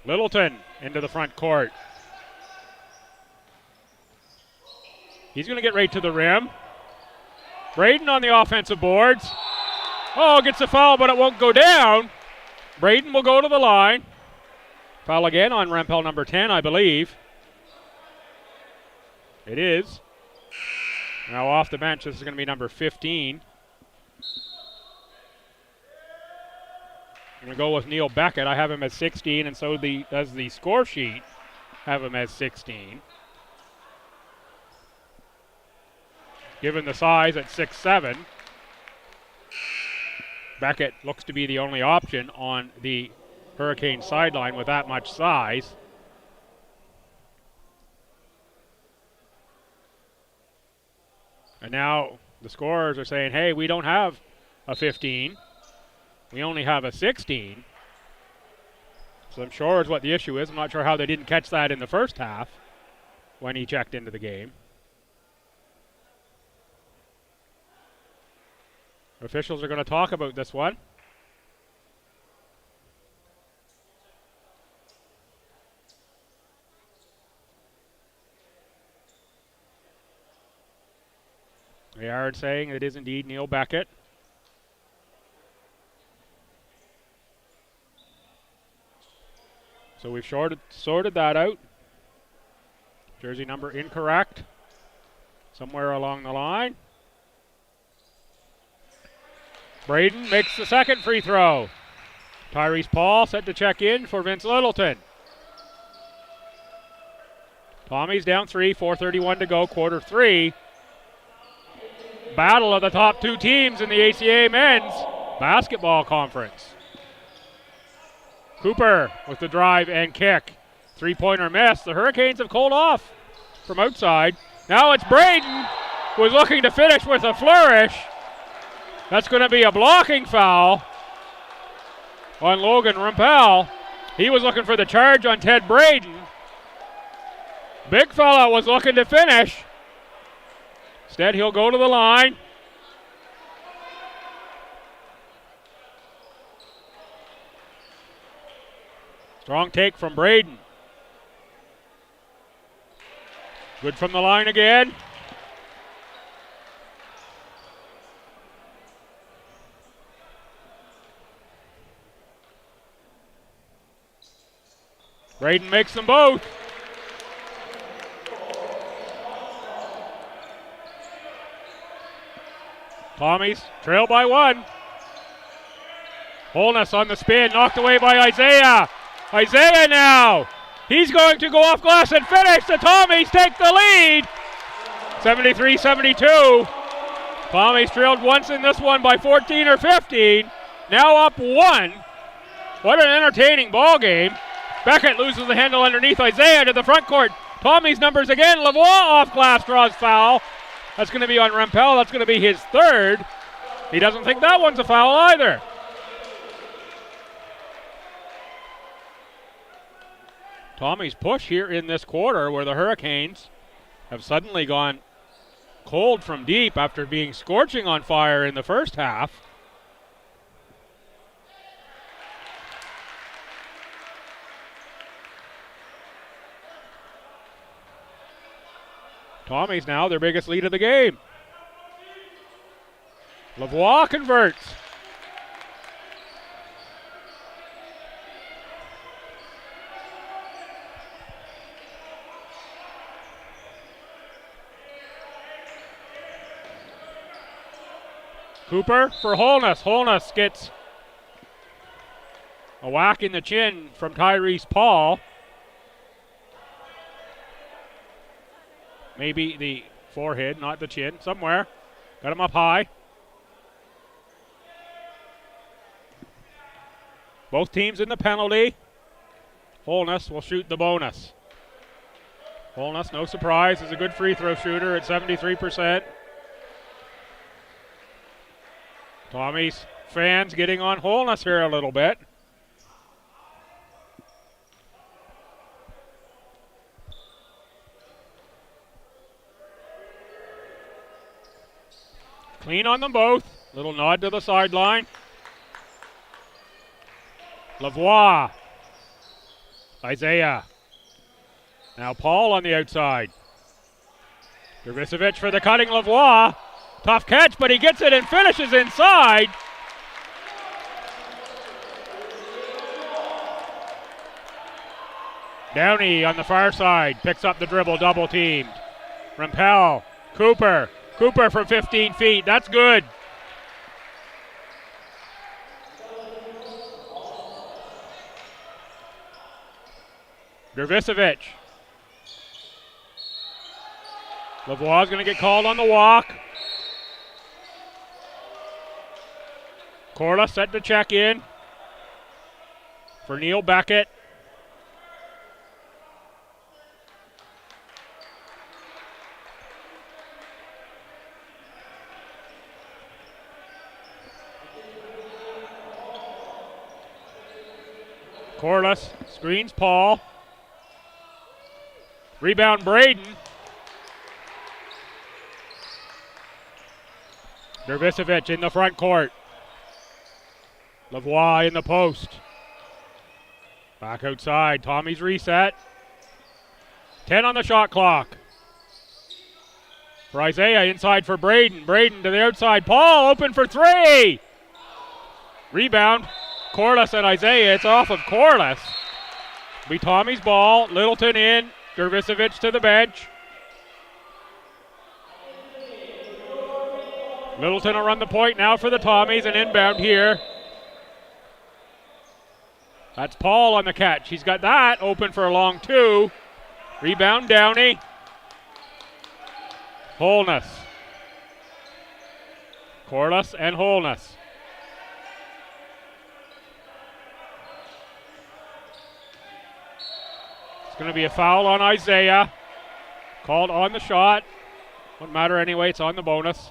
Littleton into the front court. He's going to get right to the rim. Braden on the offensive boards. Oh, gets a foul, but it won't go down. Braden will go to the line. Foul again on Rempel number 10, I believe. It is. Now off the bench, this is going to be number 15. I'm going to go with Neil Beckett. I have him as 16, and so does the score sheet have him as 16. Given the size at 6'7", Beckett looks to be the only option on the Hurricane sideline with that much size. And now the scorers are saying, hey, we don't have a 15. We only have a 16. So I'm sure is what the issue is. I'm not sure how they didn't catch that in the first half when he checked into the game. Officials are going to talk about this one. They are saying it is indeed Neil Beckett. So we've sorted that out. Jersey number incorrect somewhere along the line. Braden makes the second free throw. Tyrese Paul set to check in for Vince Littleton. Tommy's down 3, 4:31 to go, quarter 3. Battle of the top two teams in the ACAA men's basketball conference. Cooper with the drive and kick. Three-pointer miss. The Hurricanes have cooled off from outside. Now it's Braden, who is looking to finish with a flourish. That's going to be a blocking foul on Logan Rempel. He was looking for the charge on Ted Braden. Big fella was looking to finish. Instead, he'll go to the line. Strong take from Braden. Good from the line again. Braden makes them both. Tommies trail by 1. Holness on the spin, knocked away by Isaiah. Isaiah now. He's going to go off glass and finish. The Tommies take the lead. 73-72. Tommies trailed once in this one by 14 or 15. Now up 1. What an entertaining ball game. Beckett loses the handle underneath Isaiah to the front court. Tommy's numbers again. Lavoie off glass, draws foul. That's going to be on Rempel. That's going to be his 3rd. He doesn't think that one's a foul either. Tommy's push here in this quarter where the Hurricanes have suddenly gone cold from deep after being scorching on fire in the first half. Tommy's now their biggest lead of the game. Lavoie converts. Cooper for Holness. Holness gets a whack in the chin from Tyrese Paul. Maybe the forehead, not the chin, somewhere. Got him up high. Both teams in the penalty. Holness will shoot the bonus. Holness, no surprise, is a good free throw shooter at 73%. Tommy's fans getting on Holness here a little bit. Clean on them both. Little nod to the sideline. Lavoie. Isaiah. Now Paul on the outside. Jurvicevic for the cutting Lavoie. Tough catch, but he gets it and finishes inside. Downey on the far side picks up the dribble, double teamed. Rempel, Cooper. Cooper from 15 feet, that's good. Jurvicevic. Lavoie's going to get called on the walk. Corliss set to check in for Neil Beckett. Corliss screens Paul. Rebound Braden. Jurvicevic in the front court. Lavoie in the post. Back outside. Tommy's reset. 10 on the shot clock. For Isaiah inside for Braden. Braden to the outside. Paul open for 3. Rebound. Corliss and Isaiah. It's off of Corliss. Be Tommy's ball. Littleton in. Jurvicevic to the bench. Littleton will run the point now for the Tommies. An inbound here. That's Paul on the catch. He's got that open for a long 2. Rebound Downey. Holness. Corliss and Holness. It's going to be a foul on Isaiah. Called on the shot. Won't matter anyway, it's on the bonus.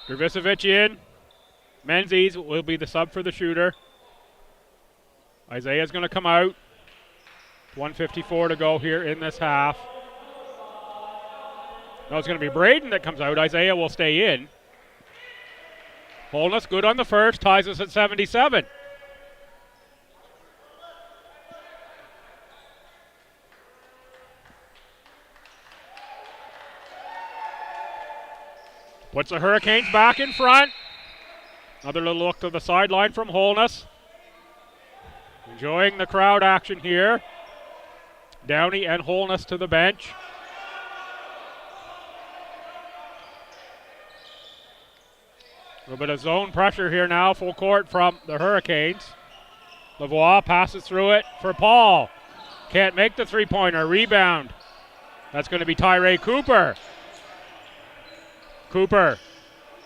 Jurvicevic in. Menzies will be the sub for the shooter. Isaiah's going to come out. 1:54 to go here in this half. No, it's going to be Braden that comes out. Isaiah will stay in. Holness good on the first, ties us at 77. Puts the Hurricanes back in front. Another little look to the sideline from Holness. Enjoying the crowd action here. Downey and Holness to the bench. A little bit of zone pressure here now, full court from the Hurricanes. Lavoie passes through it for Paul. Can't make the three-pointer. Rebound. That's going to be Tyree Cooper. Cooper.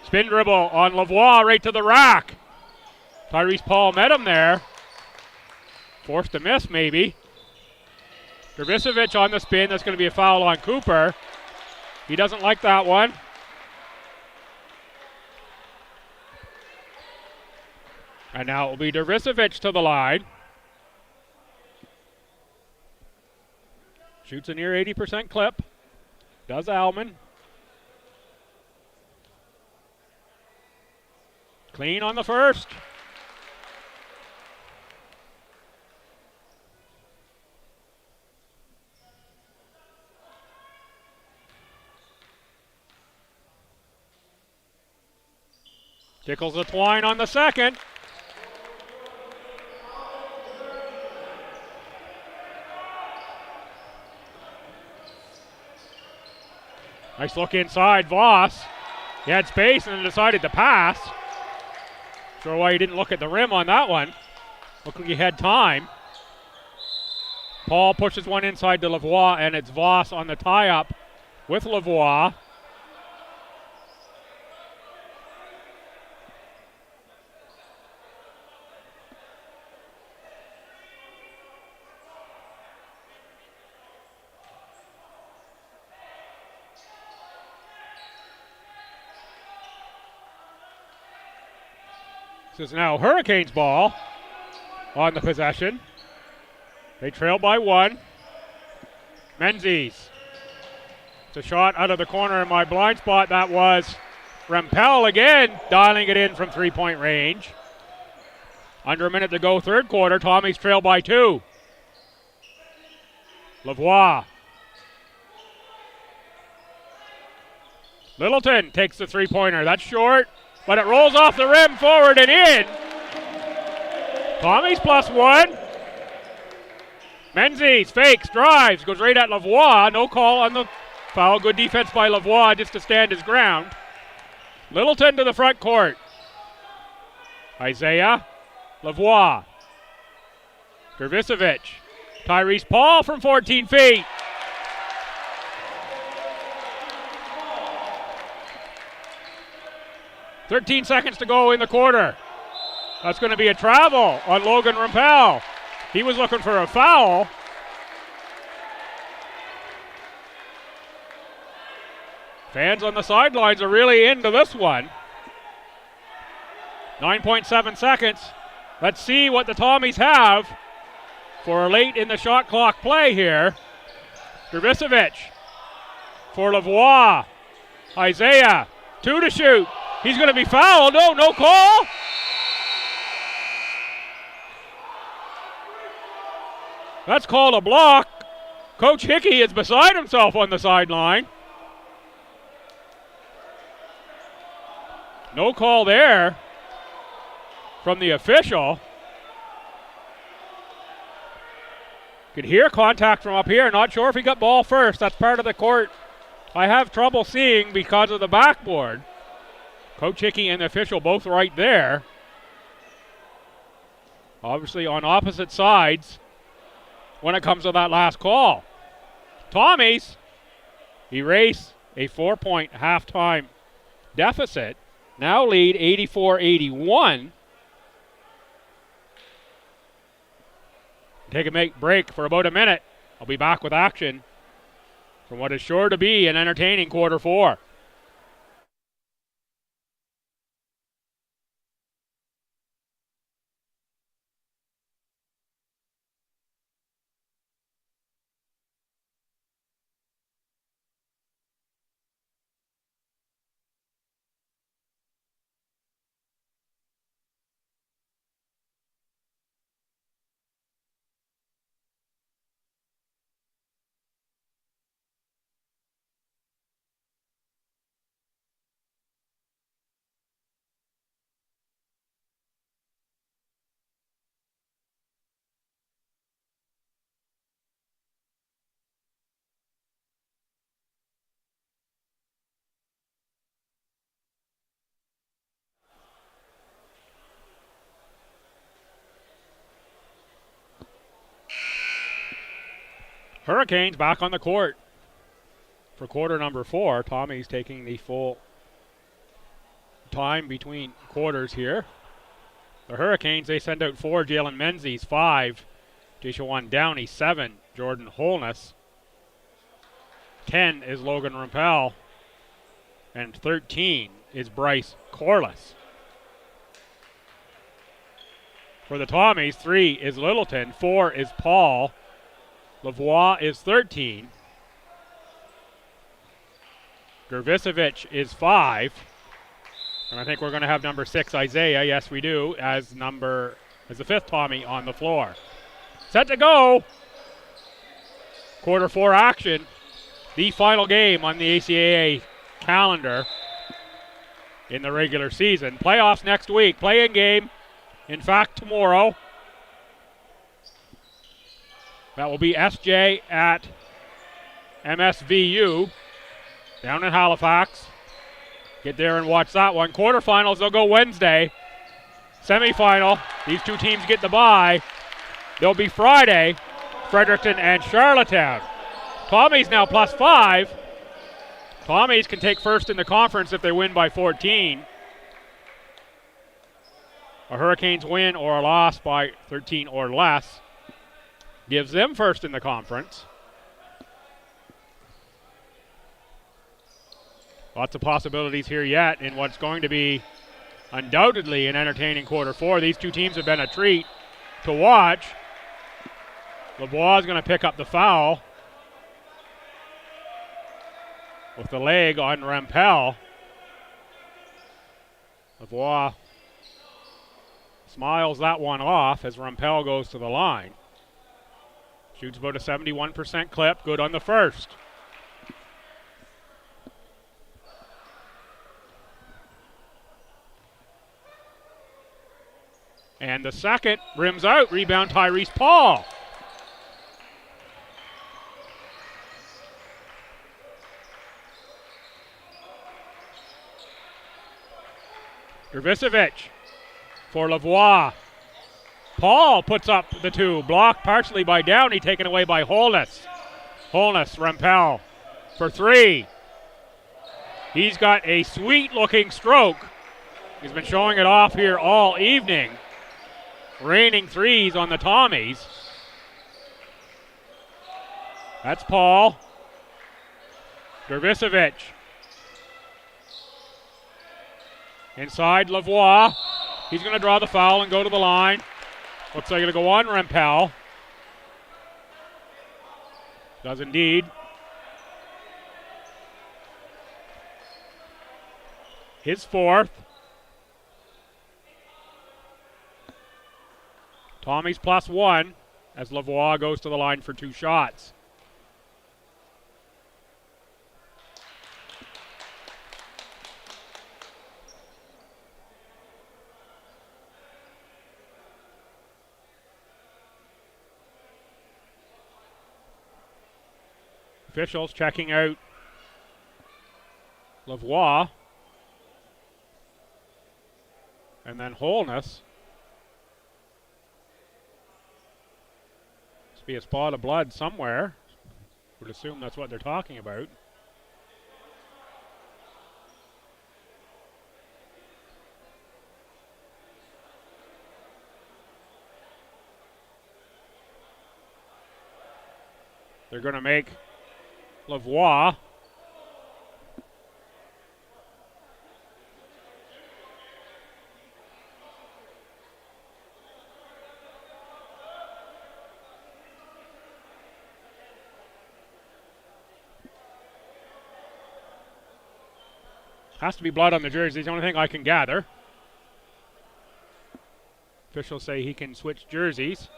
Spin dribble on Lavoie right to the rack. Tyrese Paul met him there. Forced to miss maybe. Dervisevic on the spin. That's going to be a foul on Cooper. He doesn't like that one. And now it will be Dervisevic to the line. Shoots a near 80% clip. Does Alman. Clean on the first. Tickles the twine on the second. Nice look inside, Voss. He had space and decided to pass. Sure why he didn't look at the rim on that one. Looked like he had time. Paul pushes one inside to Lavoie, and it's Voss on the tie-up with Lavoie. This is now Hurricanes ball on the possession. They trail by one. Menzies. It's a shot out of the corner in my blind spot. That was Rempel again, dialing it in from three-point range. Under a minute to go, third quarter. Tommy's trail by two. Lavoie. Littleton takes the three-pointer. That's short, but it rolls off the rim, forward and in. Tommy's plus one. Menzies fakes, drives, goes right at Lavoie. No call on the foul. Good defense by Lavoie just to stand his ground. Littleton to the front court. Isaiah, Lavoie. Dervisevic. Tyrese Paul from 14 feet. .13 seconds to go in the quarter. That's going to be a travel on Logan Rempel. He was looking for a foul. Fans on the sidelines are really into this one. 9.7 seconds. Let's see what the Tommies have for late in the shot clock play here. Dervisevic for Lavoie. Isaiah, two to shoot. He's going to be fouled. No call. That's called a block. Coach Hickey is beside himself on the sideline. No call there from the official. Could hear contact from up here. Not sure if he got ball first. That's part of the court I have trouble seeing because of the backboard. Coach Hickey and the official both right there. Obviously on opposite sides when it comes to that last call. Tommies erase a 4-point halftime deficit. Now lead 84-81. Take a break for about a minute. I'll be back with action from what is sure to be an entertaining quarter four. Hurricanes back on the court for quarter number 4. Tommy's taking the full time between quarters here. The Hurricanes, they send out 4, Jalen Menzies, 5, Deshaun Downey, 7, Jordan Holness, 10 is Logan Rumpel, and 13 is Bryce Corliss. For the Tommies, 3 is Littleton, 4 is Paul, Lavoie is 13, Gervisevic is 5, and I think we're going to have number 6, Isaiah, yes we do, as the 5th Tommy on the floor. Set to go. Quarter 4 action. The final game on the ACAA calendar in the regular season. Playoffs next week. Play-in game, in fact, tomorrow. That will be SJ at MSVU down in Halifax. Get there and watch that one. Quarterfinals, they'll go Wednesday. Semifinal, these two teams get the bye. They'll be Friday, Fredericton and Charlottetown. Tommies now +5. Tommies can take first in the conference if they win by 14. A Hurricanes win or a loss by 13 or less gives them first in the conference. Lots of possibilities here yet in what's going to be undoubtedly an entertaining quarter 4. These two teams have been a treat to watch. Lavoie is going to pick up the foul with the leg on Rumpel. Lavoie smiles that one off as Rumpel goes to the line. Shoots about a 71% clip, good on the first. And the second rims out, rebound Tyrese Paul. Gervisevic for Lavoie. Paul puts up the 2, blocked partially by Downey, taken away by Holness. Holness, Rumpel for 3. He's got a sweet-looking stroke. He's been showing it off here all evening. Raining threes on the Tommies. That's Paul. Gervisevic. Inside Lavoie. He's going to draw the foul and go to the line. Looks like it'll go on Rumpel. Does indeed. His 4th. Tommy's +1 as Lavoie goes to the line for 2 shots. Officials checking out Lavoie. And then Holness. Must be a spot of blood somewhere. Would assume that's what they're talking about. They're going to make Lavoie has to be blood on the jersey. It's the only thing I can gather. Officials say he can switch jerseys.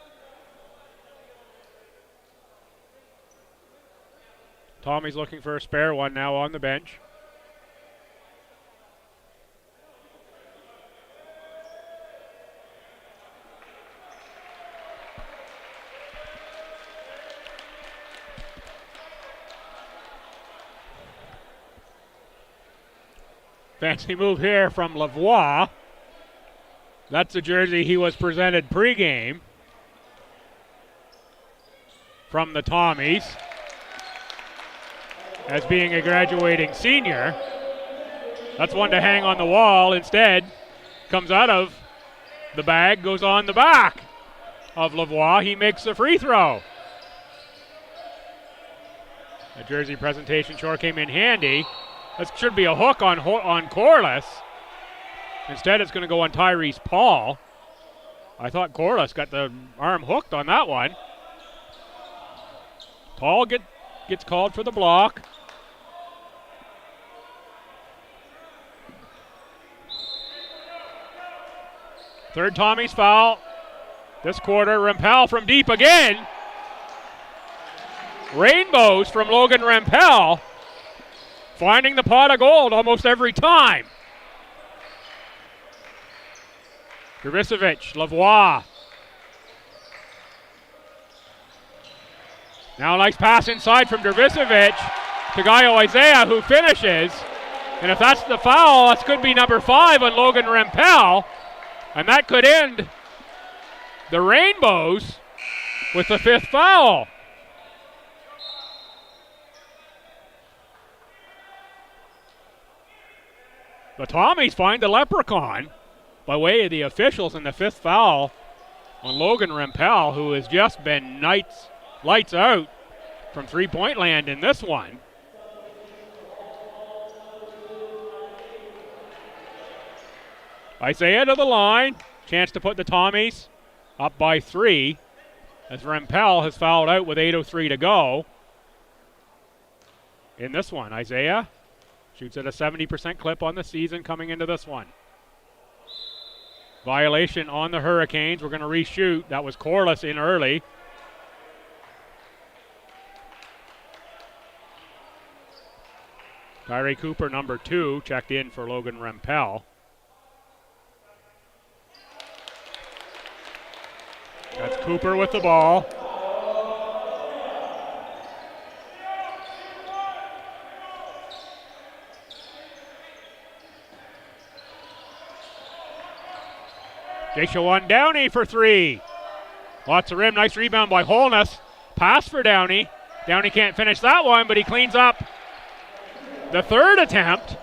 Tommy's looking for a spare one now on the bench. Fancy move here from Lavoie. That's the jersey he was presented pregame. from the Tommies as being a graduating senior. That's one to hang on the wall. Instead, comes out of the bag, goes on the back of Lavoie. He makes the free throw. The jersey presentation sure came in handy. This should be a hook on Corliss. Instead, it's going to go on Tyrese Paul. I thought Corliss got the arm hooked on that one. Paul gets called for the block. Third Tommy's foul this quarter. Rempel from deep again. Rainbows from Logan Rempel, finding the pot of gold almost every time. Dervisevic, Lavoie. Now a nice pass inside from Dervisevic to Gaio Isaiah, who finishes. And if that's the foul, that's could be number 5 on Logan Rempel. And that could end the Rainbows with the 5th foul. The Tommies find the leprechaun by way of the officials, in the 5th foul on Logan Rempel, who has just been lights out from three-point land in this one. Isaiah to the line. Chance to put the Tommies up by 3 as Rempel has fouled out with 8:03 to go. In this one, Isaiah shoots at a 70% clip on the season coming into this one. Violation on the Hurricanes. We're going to reshoot. That was Corliss in early. Tyree Cooper, number 2, checked in for Logan Rempel. That's Cooper with the ball. Jashawan Downey for 3. Lots of rim. Nice rebound by Holness. Pass for Downey. Downey can't finish that one, but he cleans up the 3rd attempt.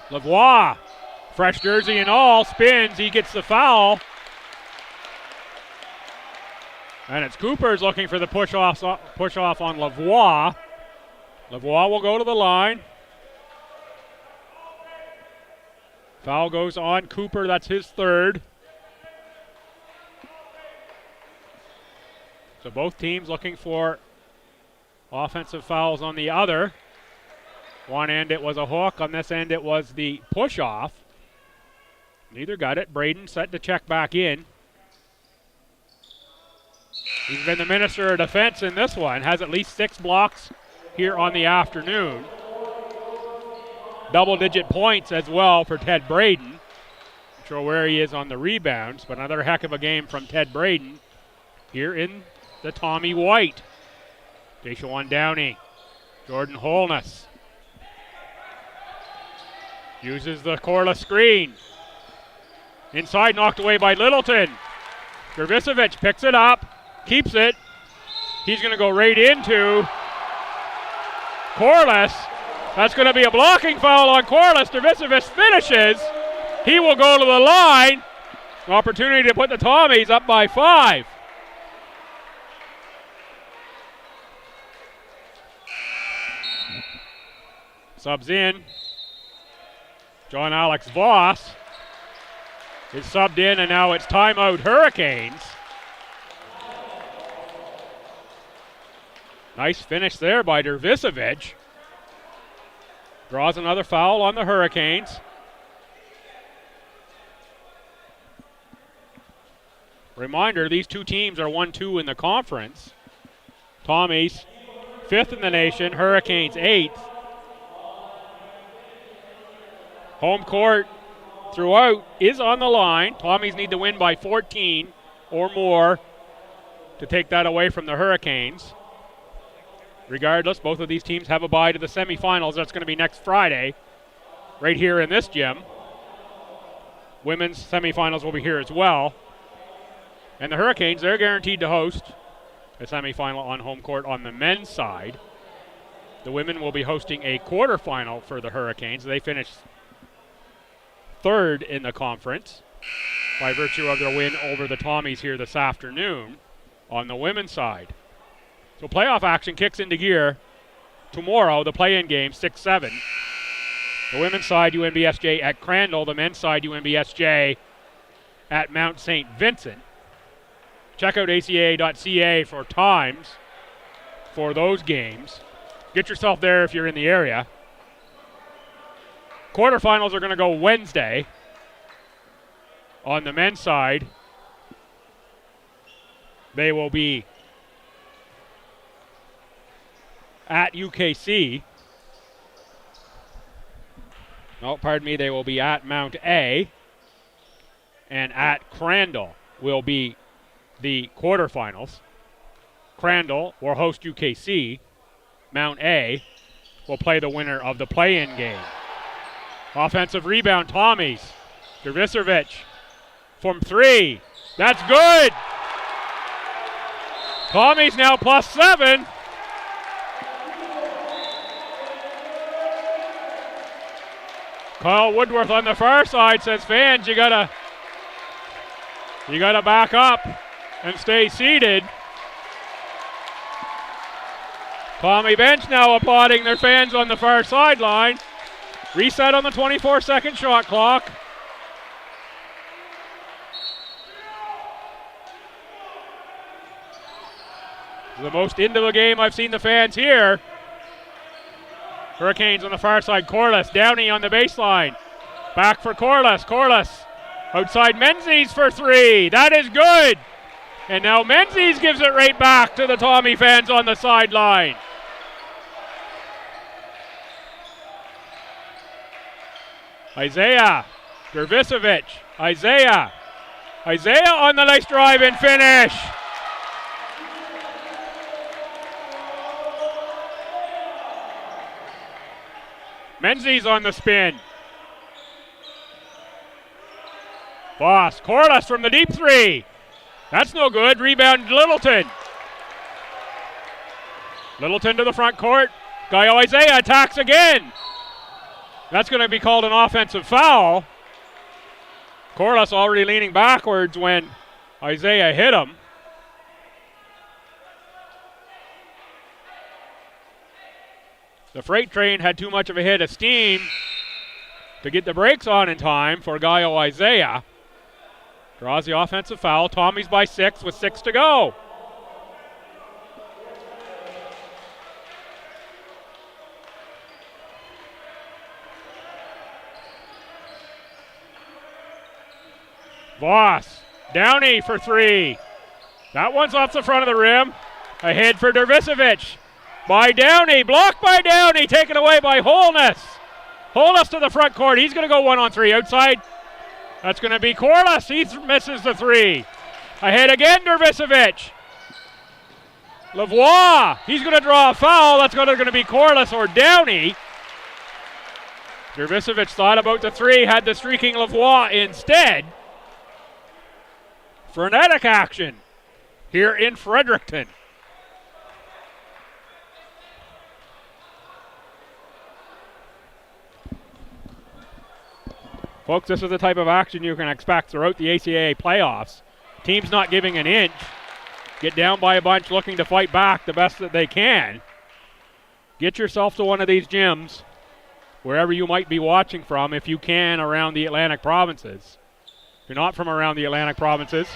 Lavoie, fresh jersey and all, spins. He gets the foul. And it's Cooper's looking for the push off on Lavoie. Lavoie will go to the line. Foul goes on Cooper. That's his 3rd. So both teams looking for offensive fouls on the other. One end it was a hook. On this end it was the push off. Neither got it. Braden set to check back in. He's been the minister of defense in this one. Has at least 6 blocks here on the afternoon. Double-digit points as well for Ted Braden. Not sure where he is on the rebounds, but another heck of a game from Ted Braden here in the Tommy White. Jashawan Downey. Jordan Holness uses the Corliss screen. Inside, knocked away by Littleton. Dervisevic picks it up, keeps it. He's going to go right into Corliss. That's going to be a blocking foul on Corliss. Dervisevic finishes. He will go to the line. Opportunity to put the Tommies up by 5. Subs in. John Alex Voss is subbed in, and now it's timeout Hurricanes. Nice finish there by Dervisevic. Draws another foul on the Hurricanes. Reminder, these two teams are 1-2 in the conference. Tommies 5th in the nation, Hurricanes 8th. Home court throughout is on the line. Tommies need to win by 14 or more to take that away from the Hurricanes. regardless, both of these teams have a bye to the semifinals. That's going to be next Friday, right here in this gym. Women's semifinals will be here as well. And the Hurricanes, they're guaranteed to host a semifinal on home court on the men's side. The women will be hosting a quarterfinal for the Hurricanes. They finished third in the conference by virtue of their win over the Tommies here this afternoon on the women's side. So playoff action kicks into gear tomorrow, the play-in game, 6-7. The women's side, UNBSJ at Crandall. The men's side, UNBSJ at Mount St. Vincent. Check out ACAA.ca for times for those games. Get yourself there if you're in the area. Quarterfinals are going to go Wednesday. On the men's side, they will be at UKC. No, pardon me, they will be at Mount A. And at Crandall will be the quarterfinals. Crandall will host UKC. Mount A will play the winner of the play-in game. Offensive rebound, Tommies. Dervisevic from three. That's good. Tommies now +7. Kyle Woodworth on the far side says, fans, you gotta back up and stay seated. Tommy bench now applauding their fans on the far sideline. Reset on the 24-second shot clock. The most into the game I've seen the fans here. Hurricanes on the far side. Corliss, Downey on the baseline. Back for Corliss. Corliss outside Menzies for three. That is good. And now Menzies gives it right back to the Tommy fans on the sideline. Isaiah Dervisevic. Isaiah on the nice drive and finish. Menzies on the spin. Boss, Corliss from the deep three. That's no good. Rebound Littleton. Littleton to the front court. Gaio Isaiah attacks again. That's going to be called an offensive foul. Corliss already leaning backwards when Isaiah hit him. The freight train had too much of a hit of steam to get the brakes on in time for Gaio Isaiah. Draws the offensive foul. Tommy's by 6 with 6 to go. Voss. Downey for three. That one's off the front of the rim. Ahead for Dervisevic. By Downey. Blocked by Downey. Taken away by Holness. Holness to the front court. He's going to go 1-on-3 outside. That's going to be Corliss. He misses the three. Ahead again, Dervisevic. Lavoie. He's going to draw a foul. That's going to be Corliss or Downey. Dervisevic thought about the three. Had the streaking Lavoie instead. Frenetic action here in Fredericton. Folks, this is the type of action you can expect throughout the ACAA playoffs. Teams not giving an inch. Get down by a bunch looking to fight back the best that they can. Get yourself to one of these gyms, wherever you might be watching from, if you can, around the Atlantic provinces. If you're not from around the Atlantic provinces,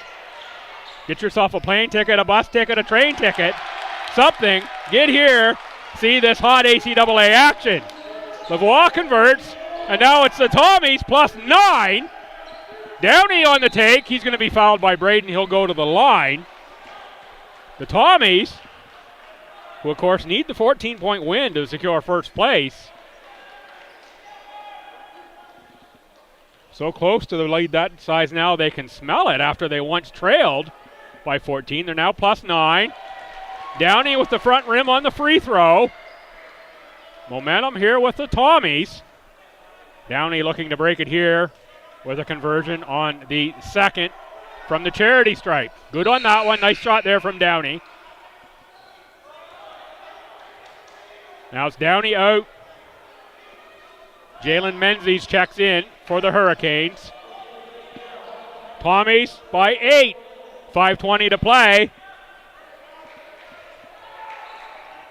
get yourself a plane ticket, a bus ticket, a train ticket, something. Get here, see this hot ACAA action. Lavoie converts. And now it's the Tommies +9. Downey on the take. He's going to be fouled by Braden. He'll go to the line. The Tommies, who of course need the 14-point win to secure first place. So close to the lead that size now they can smell it after they once trailed by 14. They're now +9. Downey with the front rim on the free throw. Momentum here with the Tommies. Downey looking to break it here with a conversion on the second from the charity stripe. Good on that one. Nice shot there from Downey. Now it's Downey out. Jalen Menzies checks in for the Hurricanes. Tommies by 8. 5:20 to play.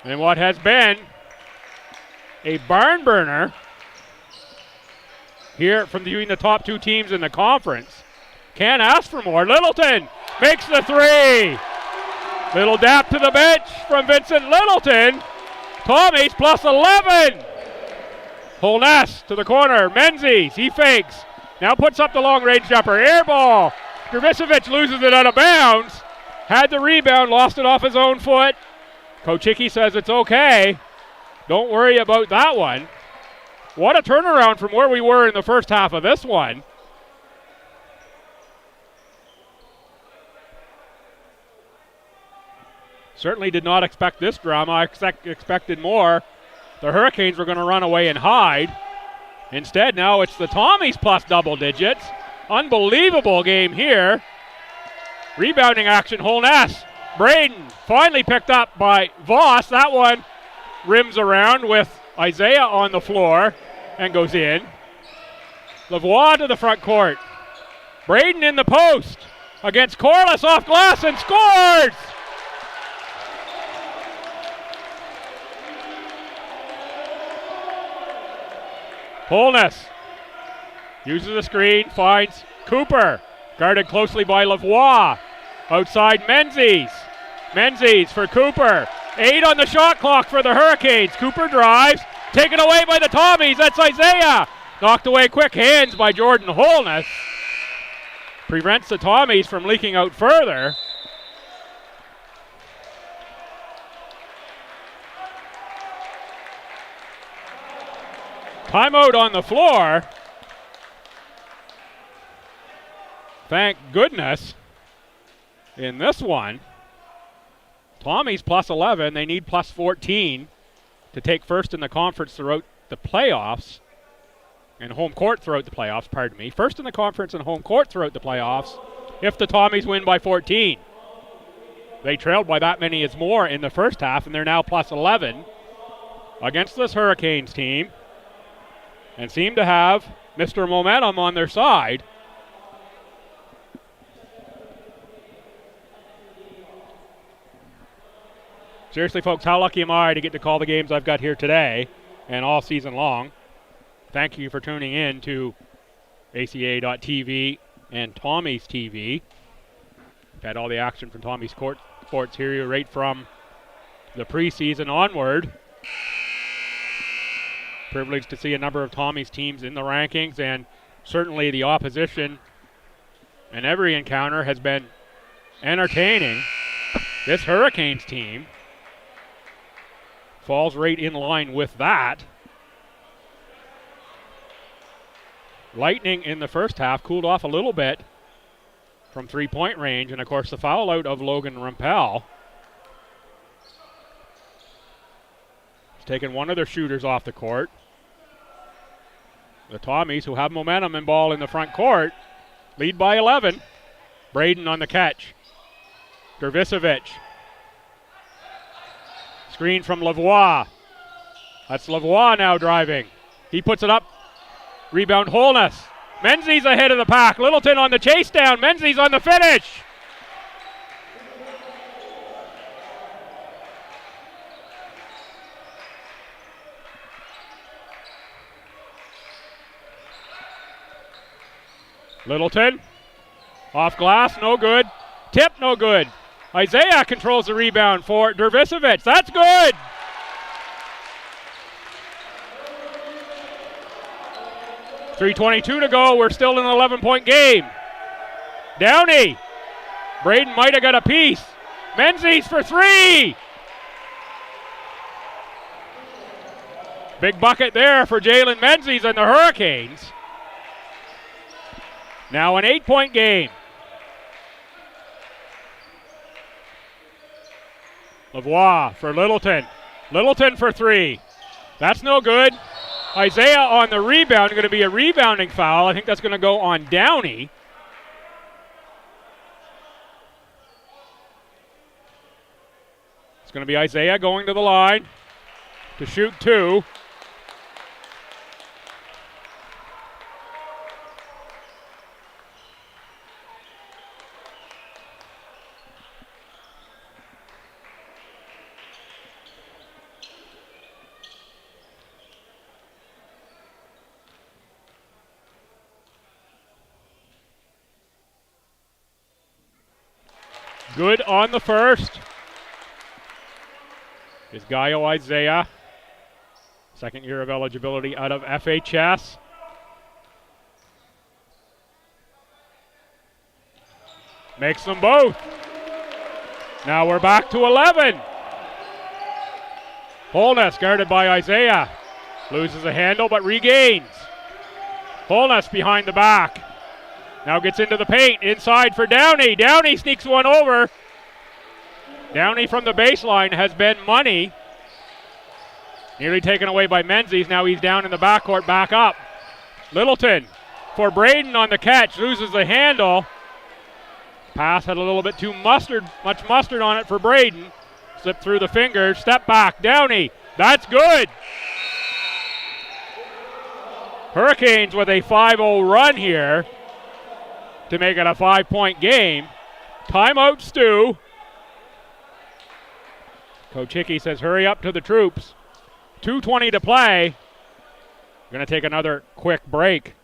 And what has been a barn burner here from between the top two teams in the conference. Can't ask for more. Littleton makes the three. Little dap to the bench from Vincent Littleton. Tommies plus 11. Holness to the corner. Menzies, he fakes. Now puts up the long-range jumper. Air ball. Dervisevic loses it out of bounds. Had the rebound, lost it off his own foot. Coach Hickey says it's okay. Don't worry about that one. What a turnaround from where we were in the first half of this one. Certainly did not expect this drama. I expected more. The Hurricanes were going to run away and hide. Instead, now it's the Tommies plus double digits. Unbelievable game here. Rebounding action, Holness. Braden finally picked up by Voss. That one rims around with Isaiah on the floor and goes in. Lavoie to the front court. Braden in the post against Corliss off glass and scores! Holness uses the screen, finds Cooper, guarded closely by Lavoie. Outside Menzies. Menzies for Cooper. 8 on the shot clock for the Hurricanes. Cooper drives, taken away by the Tommies. That's Isaiah. Knocked away quick hands by Jordan Holness. Prevents the Tommies from leaking out further. Timeout on the floor. Thank goodness. In this one, Tommies plus 11. They need plus 14 to take first in the conference throughout the playoffs. And home court throughout the playoffs, pardon me. First in the conference and home court throughout the playoffs if the Tommies win by 14. They trailed by that many as more in the first half, and they're now plus 11 against this Hurricanes team and seem to have Mr. Momentum on their side. Seriously, folks, how lucky am I to get to call the games I've got here today and all season long. Thank you for tuning in to ACAA.TV and Tommy's TV. We've had all the action from Tommy's Sports here right from the preseason onward. Privileged to see a number of Tommy's teams in the rankings, and certainly the opposition in every encounter has been entertaining. This Hurricanes team falls right in line with that. Lightning in the first half cooled off a little bit from three-point range, and of course the foul out of Logan Rempel. He's taken one of their shooters off the court. The Tommies, who have momentum and ball in the front court, lead by 11. Braden on the catch. Dervisevic. Screen from Lavoie. That's Lavoie now driving. He puts it up. Rebound Holness. Menzies ahead of the pack. Littleton on the chase down. Menzies on the finish. Littleton. Off glass, no good. Tip, no good. Isaiah controls the rebound for Dervisevic. That's good. .322 to go. We're still in an 11-point game. Downey. Braden might have got a piece. Menzies for three. Big bucket there for Jalen Menzies and the Hurricanes. Now an 8-point game. Lavoie for Littleton. Littleton for three. That's no good. Isaiah on the rebound, going to be a rebounding foul. I think that's going to go on Downey. It's going to be Isaiah going to the line to shoot two. Good on the first is Gaio Isaiah. Second year of eligibility out of FHS. Makes them both. Now we're back to 11. Holness guarded by Isaiah. Loses a handle but regains. Holness behind the back. Now gets into the paint, inside for Downey. Downey sneaks one over. Downey from the baseline has been money. Nearly taken away by Menzies. Now he's down in the backcourt, back up. Littleton for Braden on the catch, loses the handle. Pass had a little bit too much mustard on it for Braden. Slipped through the fingers, step back, Downey. That's good. Hurricanes with a 5-0 run here to make it a 5-point game. Timeout, Stu. Coach Hickey says hurry up to the troops. 2:20 to play. Going to take another quick break.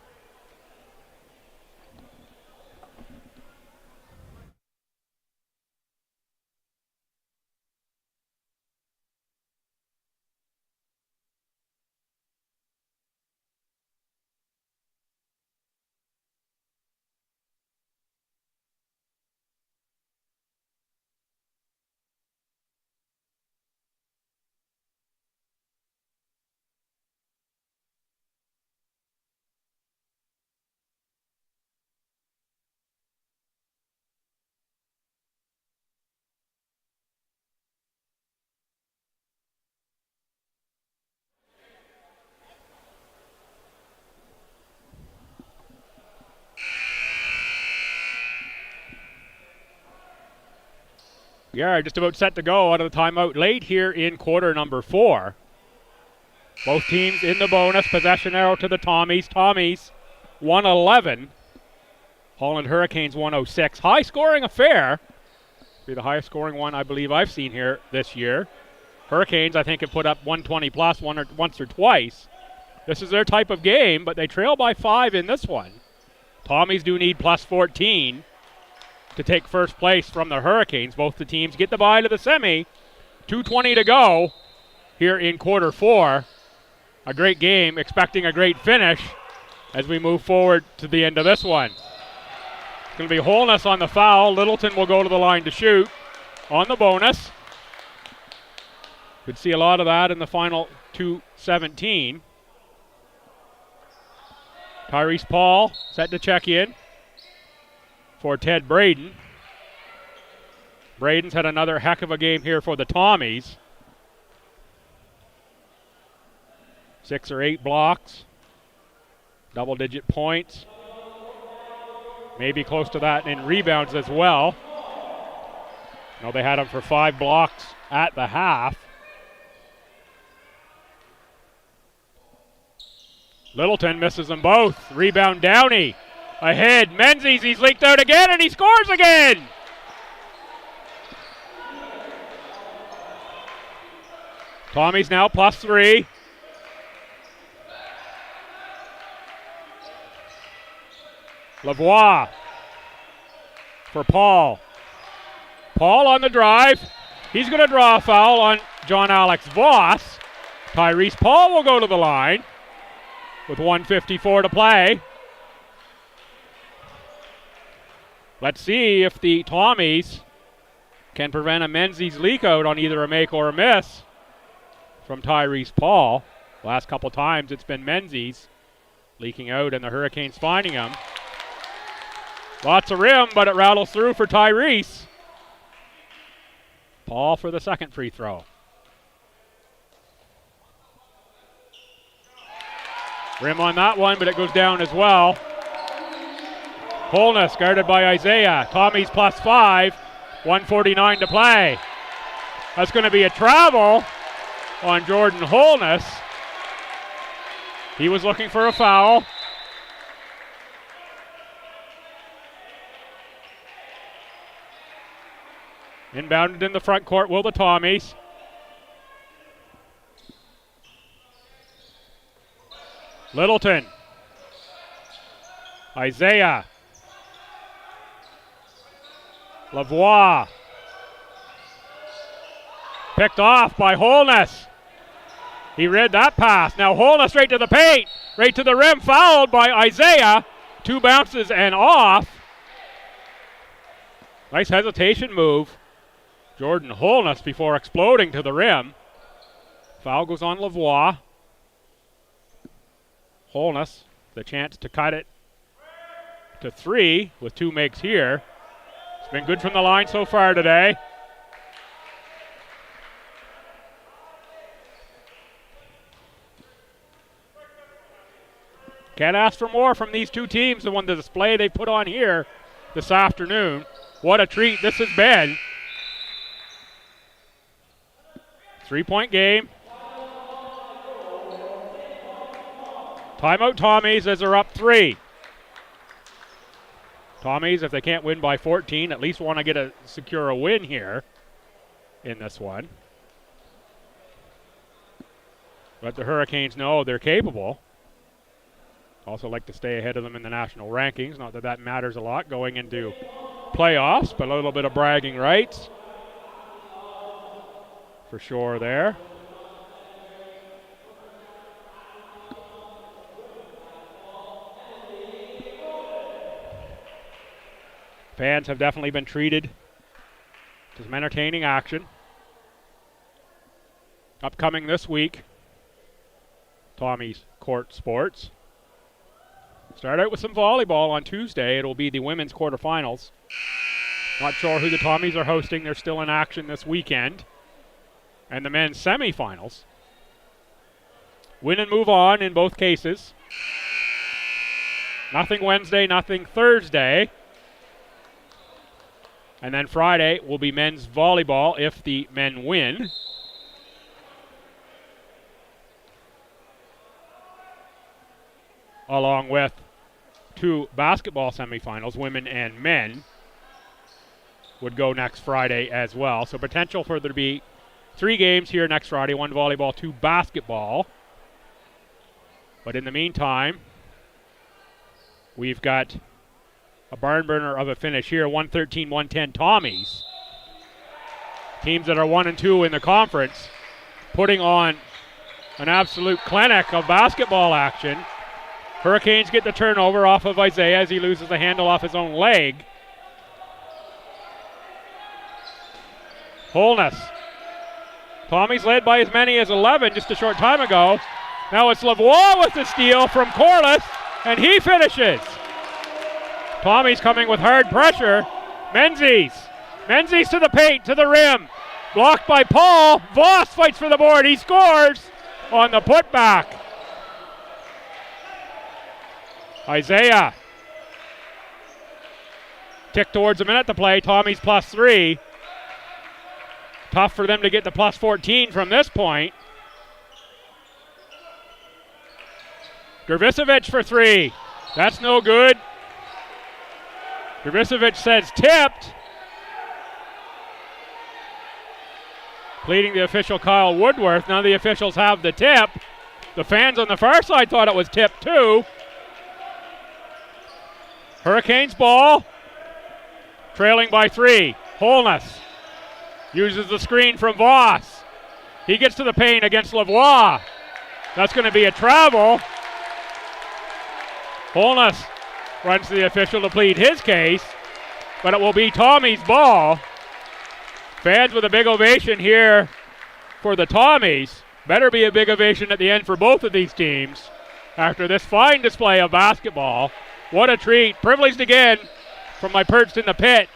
Yeah, just about set to go out of the timeout late here in quarter number 4. Both teams in the bonus. Possession arrow to the Tommies. Tommies 111. Holland Hurricanes 106. High scoring affair. Be the highest scoring one I believe I've seen here this year. Hurricanes I think have put up 120 plus once or twice. This is their type of game, but they trail by 5 in this one. Tommies do need plus 14 to take first place from the Hurricanes. Both the teams get the bye to the semi. 2:20 to go here in quarter 4. A great game, expecting a great finish as we move forward to the end of this one. It's going to be Holness on the foul. Littleton will go to the line to shoot on the bonus. Could see a lot of that in the final 2:17. Tyrese Paul set to check in for Ted Braden. Braden's had another heck of a game here for the Tommies. 6 or 8 blocks, double-digit points, maybe close to that in rebounds as well. No, they had him for 5 blocks at the half. Littleton misses them both. Rebound Downey. Ahead, Menzies, he's leaked out again, and he scores again! Tommy's now plus 3. Lavoie for Paul. Paul on the drive. He's going to draw a foul on John Alex Voss. Tyrese Paul will go to the line with 1:54 to play. Let's see if the Tommies can prevent a Menzies leak out on either a make or a miss from Tyrese Paul. Last couple times it's been Menzies leaking out and the Hurricanes finding him. Lots of rim, but it rattles through for Tyrese. Paul for the second free throw. Rim on that one, but it goes down as well. Holness guarded by Isaiah. Tommy's +5. 1:49 to play. That's going to be a travel on Jordan Holness. He was looking for a foul. Inbounded in the front court will the Tommies. Littleton. Isaiah. Lavoie. Picked off by Holness. He read that pass. Now Holness right to the paint. Right to the rim. Fouled by Isaiah. 2 bounces and off. Nice hesitation move. Jordan Holness before exploding to the rim. Foul goes on Lavoie. Holness, the chance to cut it to 3 with 2 makes here. It's been good from the line so far today. Can't ask for more from these two teams than the display they put on here this afternoon. What a treat this has been. 3-point game. Timeout Tommies as they're up 3. Tommies, if they can't win by 14, at least want to secure a win here in this one. Let the Hurricanes know they're capable. Also like to stay ahead of them in the national rankings. Not that that matters a lot going into playoffs, but a little bit of bragging rights for sure there. Fans have definitely been treated to some entertaining action. Upcoming this week, Tommy's Court Sports. Start out with some volleyball on Tuesday. It'll be the women's quarterfinals. Not sure who the Tommies are hosting. They're still in action this weekend. And the men's semifinals. Win and move on in both cases. Nothing Wednesday, nothing Thursday. And then Friday will be men's volleyball if the men win. Along with 2 basketball semifinals, women and men, would go next Friday as well. So potential for there to be 3 games here next Friday, 1 volleyball, 2 basketball. But in the meantime, we've got a barn burner of a finish here, 113-110 Tommies. Teams that are 1 and 2 in the conference, putting on an absolute clinic of basketball action. Hurricanes get the turnover off of Isaiah as he loses the handle off his own leg. Holness. Tommies led by as many as 11 just a short time ago. Now it's Lavoie with the steal from Corliss, and he finishes. Tommies coming with hard pressure. Menzies to the paint, to the rim. Blocked by Paul. Voss fights for the board. He scores on the putback. Isaiah. Tick towards a minute to play. Tommies +3. Tough for them to get to +14 from this point. Grvicevic for 3. That's no good. Grvicevic says tipped. Pleading the official Kyle Woodworth. None of the officials have the tip. The fans on the far side thought it was tipped too. Hurricanes ball. Trailing by 3. Holness uses the screen from Voss. He gets to the paint against Lavoie. That's going to be a travel. Holness runs to the official to plead his case, but it will be Tommy's ball. Fans with a big ovation here for the Tommies. Better be a big ovation at the end for both of these teams after this fine display of basketball. What a treat. Privileged again from my perch in the pit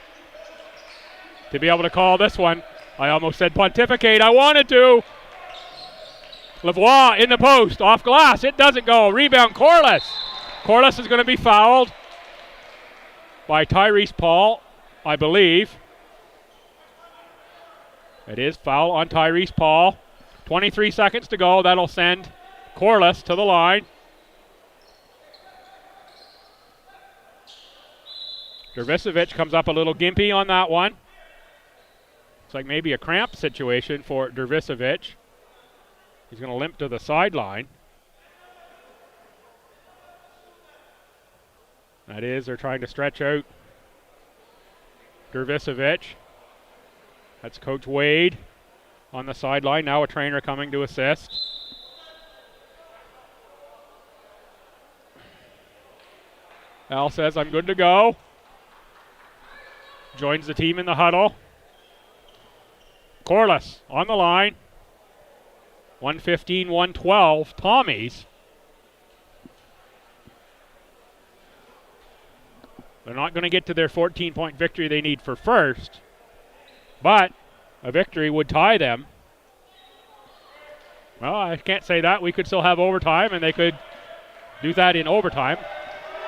to be able to call this one I almost said pontificate. I wanted to. Lavoie in the post. Off glass. It doesn't go. Rebound Corliss. Corliss is going to be fouled by Tyrese Paul, I believe. It is foul on Tyrese Paul. 23 seconds to go. That'll send Corliss to the line. Dervisevic comes up a little gimpy on that one. Looks like maybe a cramp situation for Dervisevic. He's going to limp to the sideline. That is, they're trying to stretch out Dervisevic. That's Coach Wade on the sideline. Now a trainer coming to assist. Al says, I'm good to go. Joins the team in the huddle. Corliss on the line. 115, 112. Tommies. They're not going to get to their 14-point victory they need for first, but a victory would tie them. Well, I can't say that. We could still have overtime, and they could do that in overtime.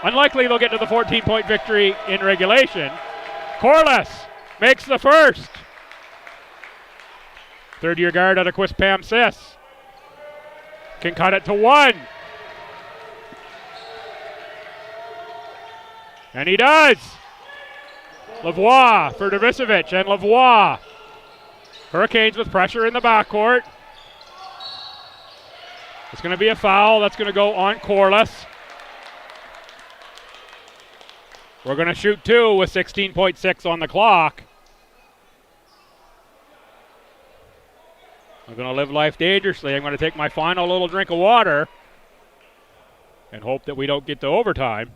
Unlikely they'll get to the 14-point victory in regulation. Corliss makes the first. Third-year guard out of Quispam Sis. Can cut it to one. And he does. Lavoie for Dervisevic, and Lavoie. Hurricanes with pressure in the backcourt. It's going to be a foul. That's going to go on Corliss. We're going to shoot two with 16.6 on the clock. I'm going to live life dangerously. I'm going to take my final little drink of water and hope that we don't get to overtime.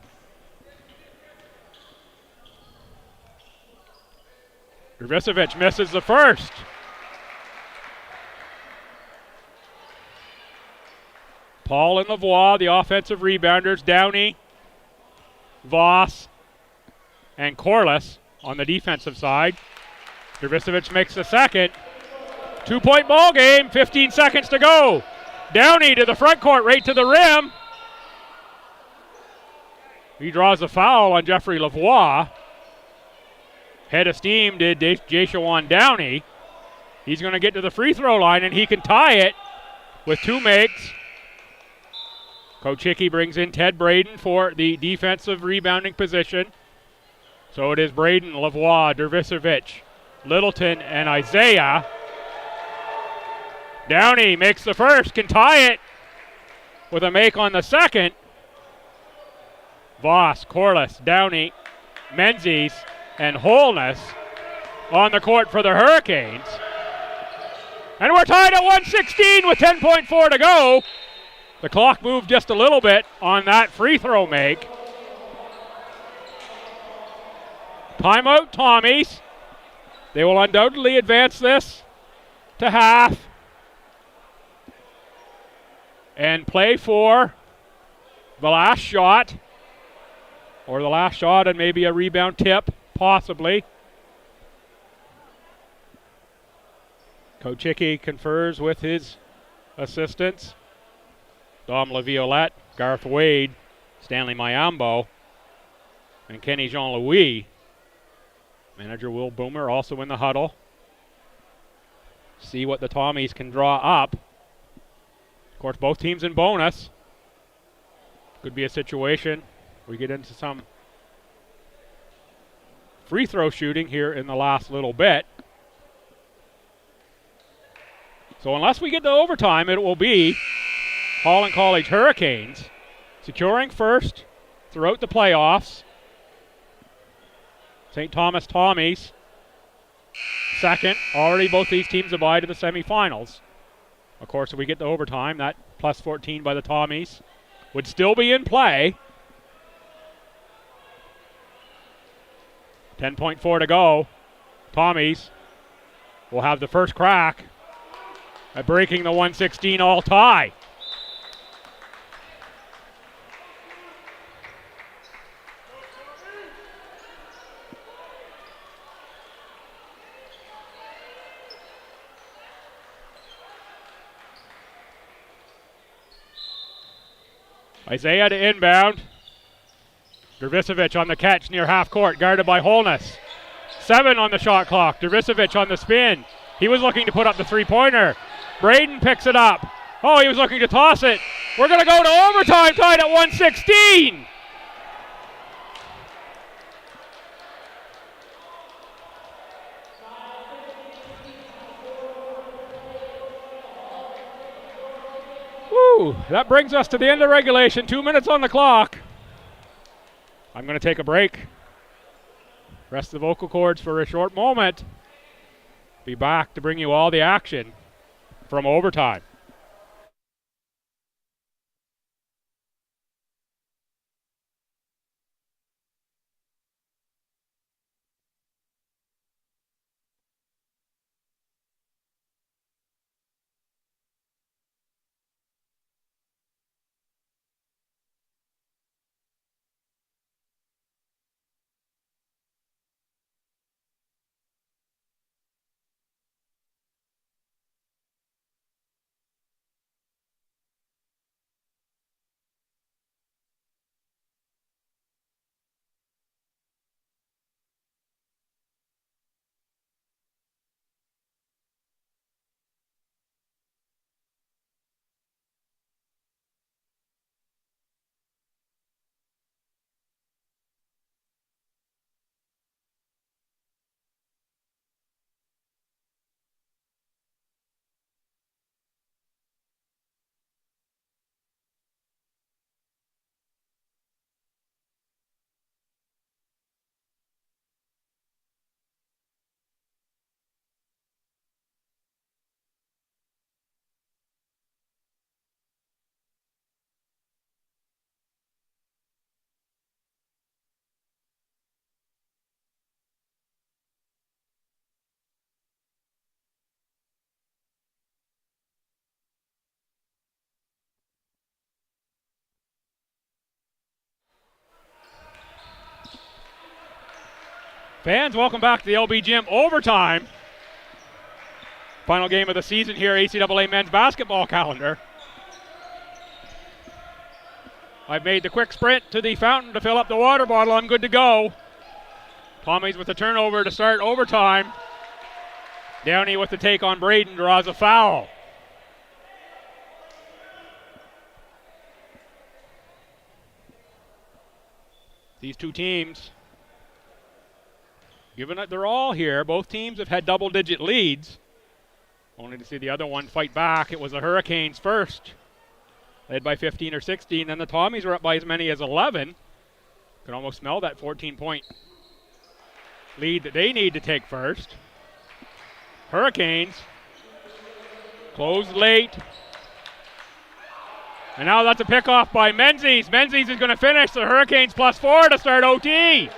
Dervisevic misses the first. Paul and Lavoie, the offensive rebounders. Downey, Voss, and Corliss on the defensive side. Dervisevic makes the second. 2-point ball game, 15 seconds to go. Downey to the front court, right to the rim. He draws a foul on Jeffrey Lavoie. Head of steam did Jashawan Downey. He's going to get to the free throw line, and he can tie it with two makes. Coach Hickey brings in Ted Braden for the defensive rebounding position. So it is Braden, Lavoie, Dervisevic, Littleton, and Isaiah. Downey makes the first, can tie it with a make on the second. Voss, Corliss, Downey, Menzies, and Holness on the court for the Hurricanes. And we're tied at 116 with 10.4 to go. The clock moved just a little bit on that free throw make. Timeout, Tommies. They will undoubtedly advance this to half and play for the last shot, or the last shot and maybe a rebound tip, possibly. Coach Hickey confers with his assistants. Dom LaViolette, Garth Wade, Stanley Mayambo, and Kenny Jean-Louis. Manager Will Boomer also in the huddle. See what the Tommies can draw up. Of course, both teams in bonus. Could be a situation we get into some free throw shooting here in the last little bit. So unless we get to overtime, it will be Holland College Hurricanes securing first throughout the playoffs. St. Thomas Tommies second. Already both these teams abide to the semifinals. Of course, if we get to overtime, that plus 14 by the Tommies would still be in play. 10.4 to go. Tommies will have the first crack at breaking the 116 all tie. Isaiah to inbound. Dervisevic on the catch near half court, guarded by Holness. 7 on the shot clock. Dervisevic on the spin. He was looking to put up the three-pointer. Braden picks it up. Oh, he was looking to toss it. We're going to go to overtime, tied at 116. Woo, that brings us to the end of regulation. 2 minutes on the clock. I'm going to take a break. Rest the vocal cords for a short moment. Be back to bring you all the action from overtime. Fans, welcome back to the LB Gym overtime. Final game of the season here, ACAA men's basketball calendar. I've made the quick sprint to the fountain to fill up the water bottle. I'm good to go. Tommy's with the turnover to start overtime. Downey with the take on Braden, draws a foul. These two teams, given that they're all here, both teams have had double-digit leads. Only to see the other one fight back. It was the Hurricanes first, led by 15 or 16. Then the Tommies were up by as many as 11. Can almost smell that 14-point lead that they need to take first. Hurricanes closed late. And now that's a pickoff by Menzies. Menzies is going to finish the Hurricanes +4 to start OT.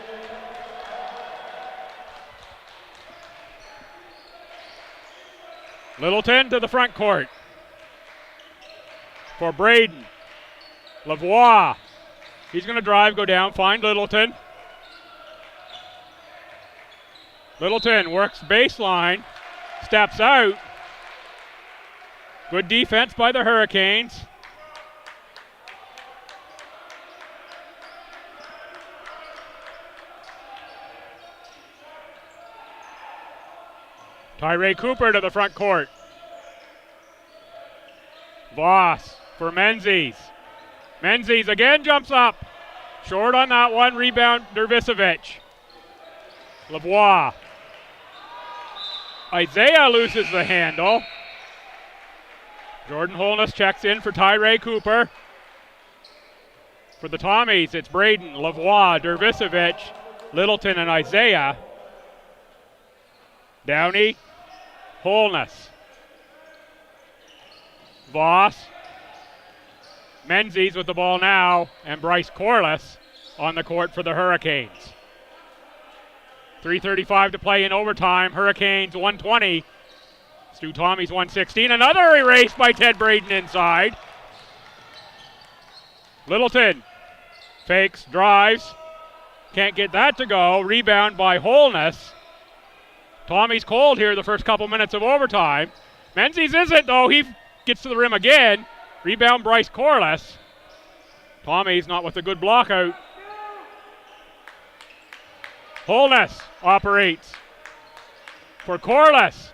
Littleton to the front court for Braden. Lavoie. He's going to drive, go down, find Littleton. Littleton works baseline, steps out. Good defense by the Hurricanes. Tyree Cooper to the front court. Voss for Menzies. Menzies again jumps up. Short on that one. Rebound Dervisevic. Lavoie. Isaiah loses the handle. Jordan Holness checks in for Tyree Cooper. For the Tommies, it's Braden, Lavoie, Dervisevic, Littleton, and Isaiah. Downey. Holness. Voss. Menzies with the ball now, and Bryce Corliss on the court for the Hurricanes. 3:35 to play in overtime. Hurricanes 120. Stu Tommy's 116. Another erase by Ted Braden inside. Littleton fakes, drives. Can't get that to go. Rebound by Holness. Tommy's cold here the first couple minutes of overtime. Menzies isn't, though. He gets to the rim again. Rebound Bryce Corliss. Tommy's not with a good block out. Holness operates for Corliss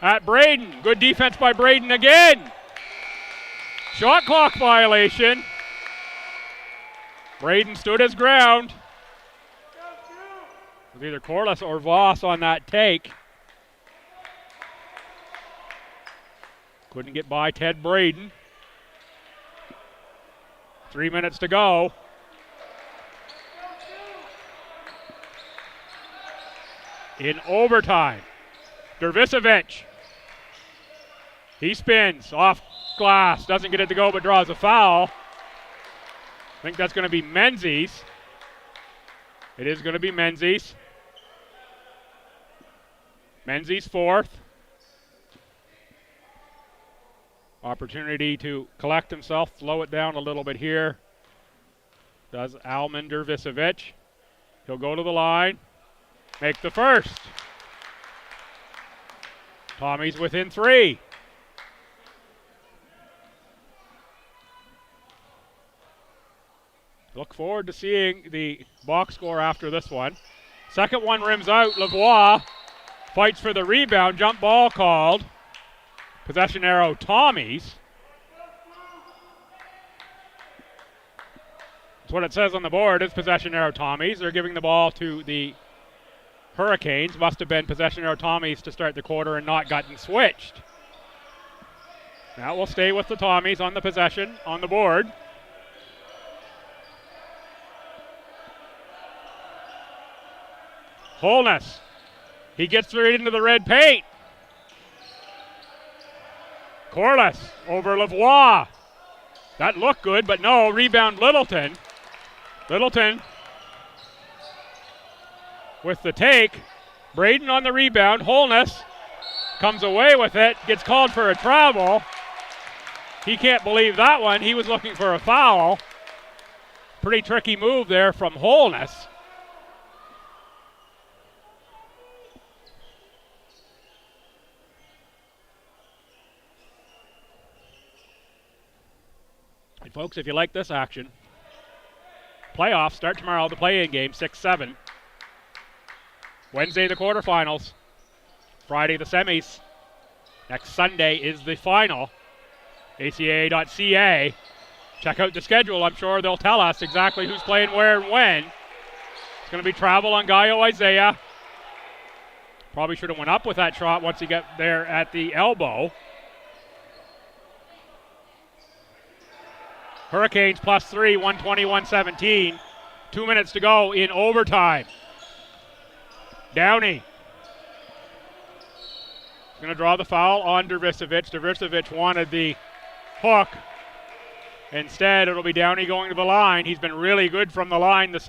at Braden. Good defense by Braden again. Shot clock violation. Braden stood his ground. It was either Corliss or Voss on that take. Couldn't get by Ted Braden. 3 minutes to go. In overtime, Dervisevic. He spins off glass, doesn't get it to go but draws a foul. I think that's going to be Menzies. It is going to be Menzies. Menzies fourth. Opportunity to collect himself, slow it down a little bit here. Does Alman Dervisevic. He'll go to the line, make the first. Tommy's within 3. Look forward to seeing the box score after this one. Second one rims out. Lavoie fights for the rebound. Jump ball called. Possession arrow Tommy's. That's what it says on the board. It's possession arrow Tommy's. They're giving the ball to the Hurricanes. Must have been possession arrow Tommy's to start the quarter and not gotten switched. Now we'll stay with the Tommies on the possession on the board. Holness. He gets right into the red paint. Corliss over Lavoie. That looked good, but no. Rebound Littleton. Littleton with the take. Braden on the rebound. Holness comes away with it. Gets called for a travel. He can't believe that one. He was looking for a foul. Pretty tricky move there from Holness. And folks, if you like this action, playoffs start tomorrow, the play-in game, 6-7. Wednesday, the quarterfinals. Friday, the semis. Next Sunday is the final. ACAA.ca. Check out the schedule. I'm sure they'll tell us exactly who's playing where and when. It's going to be travel on Gaio Isaiah. Probably should have went up with that shot once he got there at the elbow. Hurricanes +3, 120-117. 2 minutes to go in overtime. Downey. Going to draw the foul on Dervisevic. Dervisevic wanted the hook. Instead, it'll be Downey going to the line. He's been really good from the line this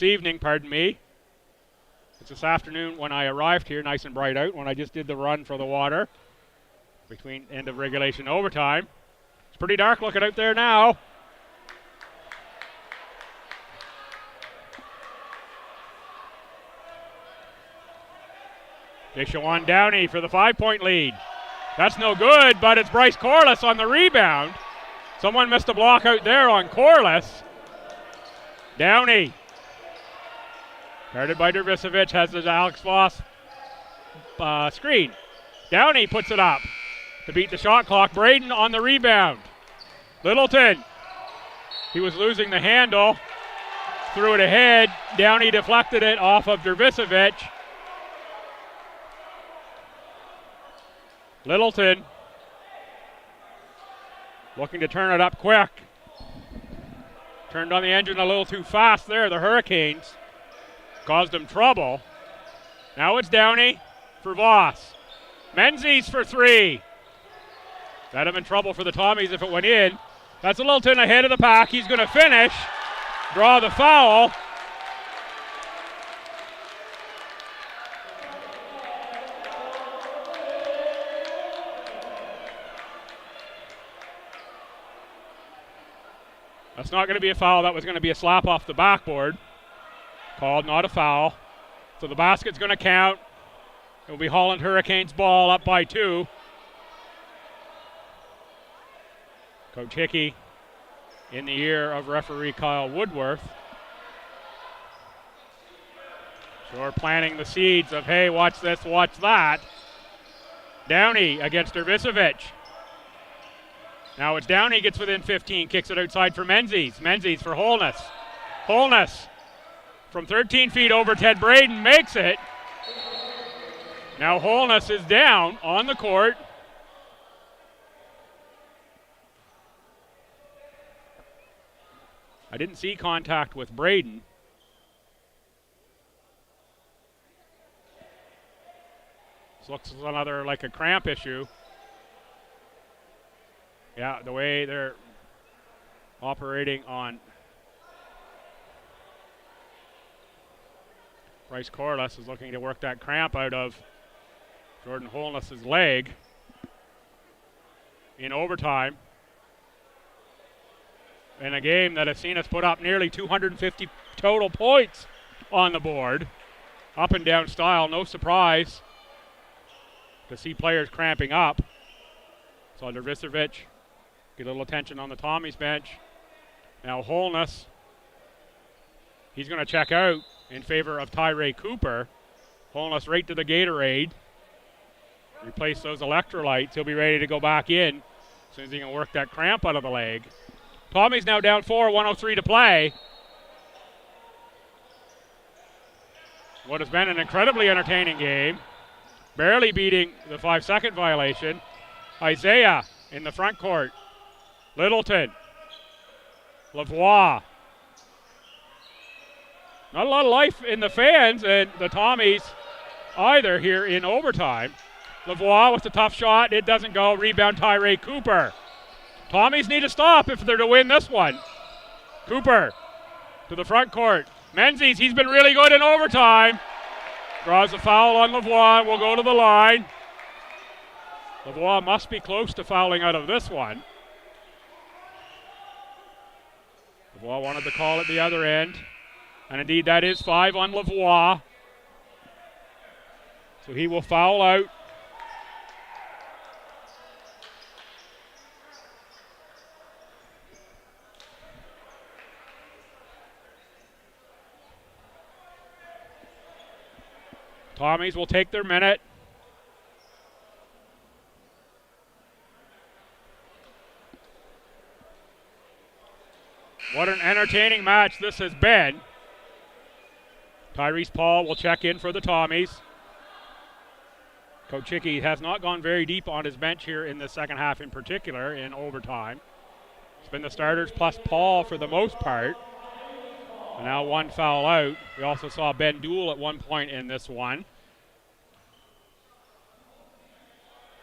evening, pardon me. It's this afternoon when I arrived here, nice and bright out, when I just did the run for the water between end of regulation and overtime. It's pretty dark looking out there now. Deshaun Downey for the 5-point lead. That's no good, but it's Bryce Corliss on the rebound. Someone missed a block out there on Corliss. Downey. Guarded by Dervisevic, has the Alex Voss screen. Downey puts it up to beat the shot clock. Braden on the rebound. Littleton. He was losing the handle. Threw it ahead. Downey deflected it off of Dervisevic. Littleton looking to turn it up quick. Turned on the engine a little too fast there. The Hurricanes caused them trouble. Now it's Downey for Voss. Menzies for 3. That'd have been trouble for the Tommies if it went in. That's Littleton ahead of the pack. He's going to finish. Draw the foul. That's not going to be a foul. That was going to be a slap off the backboard. Called, not a foul. So the basket's going to count. It will be Holland Hurricanes ball up by 2. Coach Hickey in the ear of referee Kyle Woodworth. Sure, planting the seeds of, hey, watch this, watch that. Downey against Dervisevic. Now it's Downey gets within 15, kicks it outside for Menzies. Menzies for Holness. Holness from 13 feet over Ted Braden makes it. Now Holness is down on the court. I didn't see contact with Braden. This looks another like a cramp issue. Yeah, the way they're operating on Bryce Corliss is looking to work that cramp out of Jordan Holness's leg in overtime. In a game that has seen us put up nearly 250 total points on the board. Up and down style, no surprise to see players cramping up. Saw Dervisevic get a little attention on the Tommy's bench. Now Holness, he's going to check out in favor of Tyree Cooper. Holness right to the Gatorade. Replace those electrolytes. He'll be ready to go back in as soon as he can work that cramp out of the leg. Tommy's now down 4, 1:03 to play. What has been an incredibly entertaining game. Barely beating the 5-second violation. Isaiah in the front court. Littleton. Lavoie. Not a lot of life in the fans and the Tommies either here in overtime. Lavoie with a tough shot. It doesn't go. Rebound Tyree Cooper. Tommies need to stop if they're to win this one. Cooper to the front court. Menzies, he's been really good in overtime. Draws a foul on Lavoie. Will go to the line. Lavoie must be close to fouling out of this one. Lavoie wanted to call at the other end. And indeed, that is 5 on Lavoie. So he will foul out. Tommies will take their minute. What an entertaining match this has been. Tyrese Paul will check in for the Tommies. Coach Hickey has not gone very deep on his bench here in the second half in particular in overtime. It's been the starters plus Paul for the most part. And now one foul out. We also saw Ben Duell at one point in this one.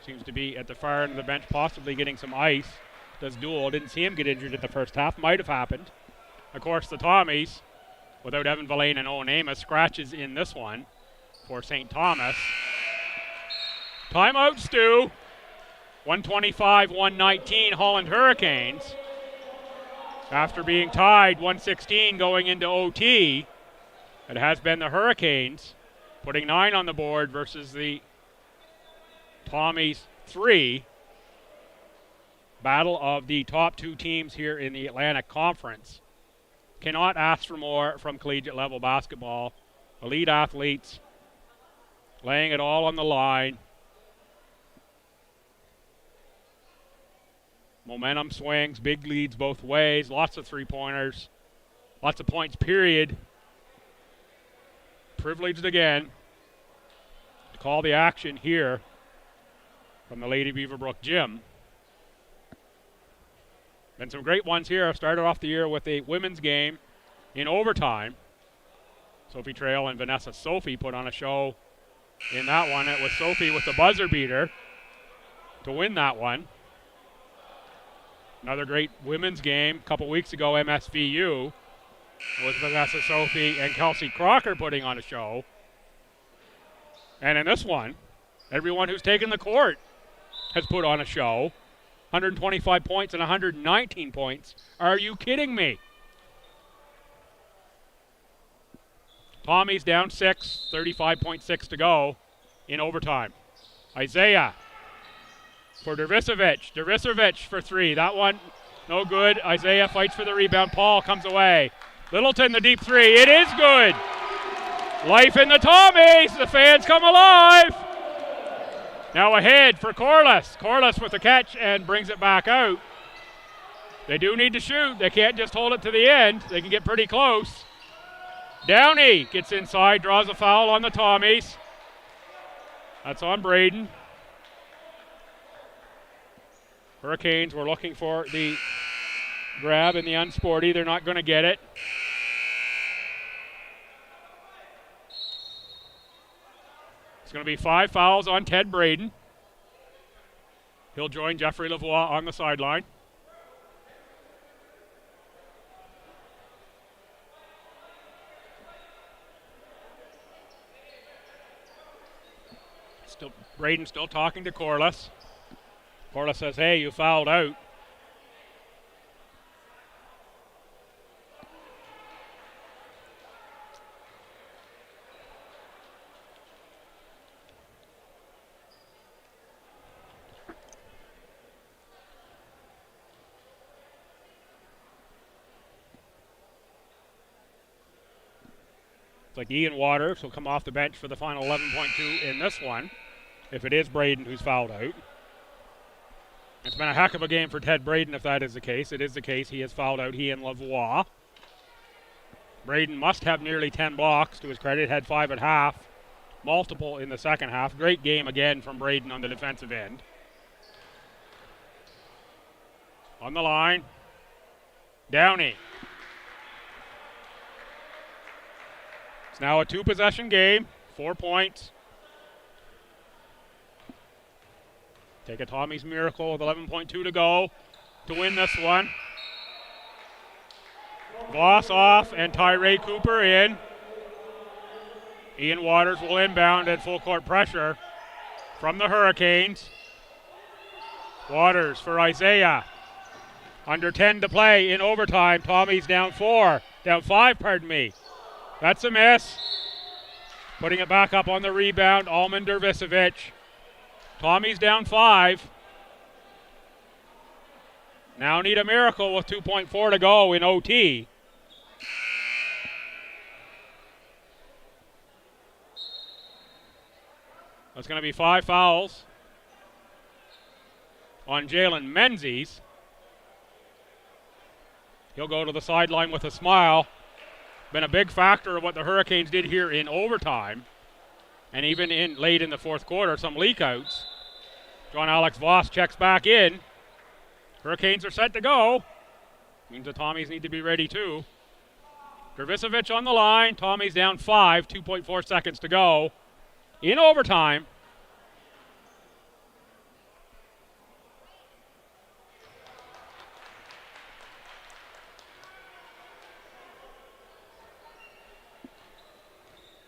Seems to be at the far end of the bench, possibly getting some ice. Does Duell. Didn't see him get injured in the first half. Might have happened. Of course, the Tommies, without Evan Villain and Owen Amos, scratches in this one for St. Thomas. Timeout, Stu. 125-119, Holland Hurricanes. After being tied 116 going into OT, it has been the Hurricanes putting 9 on the board versus the Tommies 3. Battle of the top 2 teams here in the Atlantic Conference. Cannot ask for more from collegiate level basketball. Elite athletes laying it all on the line. Momentum swings, big leads both ways, lots of three-pointers, lots of points, period. Privileged again to call the action here from the Lady Beaverbrook gym. Been some great ones here. I've started off the year with a women's game in overtime. Sophie Trail and Vanessa Sophie put on a show in that one. It was Sophie with the buzzer beater to win that one. Another great women's game a couple weeks ago, MSVU, was Vanessa Sophie and Kelsey Crocker putting on a show. And in this one, everyone who's taken the court has put on a show. 125 points and 119 points. Are you kidding me? Tommy's down 6, 35.6 to go in overtime. Isaiah for Dervisevic. Dervisevic for 3. That one No good. Isaiah fights for the rebound. Paul comes away. Littleton, the deep three. It is good. Life in the Tommies. The fans come alive. Now ahead for Corliss. Corliss with the catch and brings it back out. They do need to shoot. They can't just hold it to the end. They can get pretty close. Downey gets inside, draws a foul on the Tommies. That's on Braden. Hurricanes were looking for the grab in the unsporty. They're not going to get it. It's going to be 5 fouls on Ted Braden. He'll join Jeffrey Lavoie on the sideline. Braden still talking to Corliss. Corliss says, hey, you fouled out. It's like Ian Waters will come off the bench for the final 11.2 in this one, if it is Braden who's fouled out. It's been a heck of a game for Ted Braden if that is the case. It is the case. He has fouled out, he and Lavoie. Braden must have nearly 10 blocks to his credit. Had 5 at half, multiple in the second half. Great game again from Braden on the defensive end. On the line, Downey. It's now a 2-possession game, 4 points. Take a Tommy's miracle with 11.2 to go to win this one. Voss off and Tyree Cooper in. Ian Waters will inbound at full court pressure from the Hurricanes. Waters for Isaiah. Under 10 to play in overtime. Tommy's down 5, pardon me. That's a miss. Putting it back up on the rebound, Alman Dervisevic. Tommy's down 5. Now need a miracle with 2.4 to go in OT. That's going to be 5 fouls on Jalen Menzies. He'll go to the sideline with a smile. Been a big factor of what the Hurricanes did here in overtime. And even late in the fourth quarter, some leakouts. John Alex Voss checks back in. Hurricanes are set to go. Means the Tommies need to be ready too. Dervisevic on the line. Tommy's down 5, 2.4 seconds to go in overtime.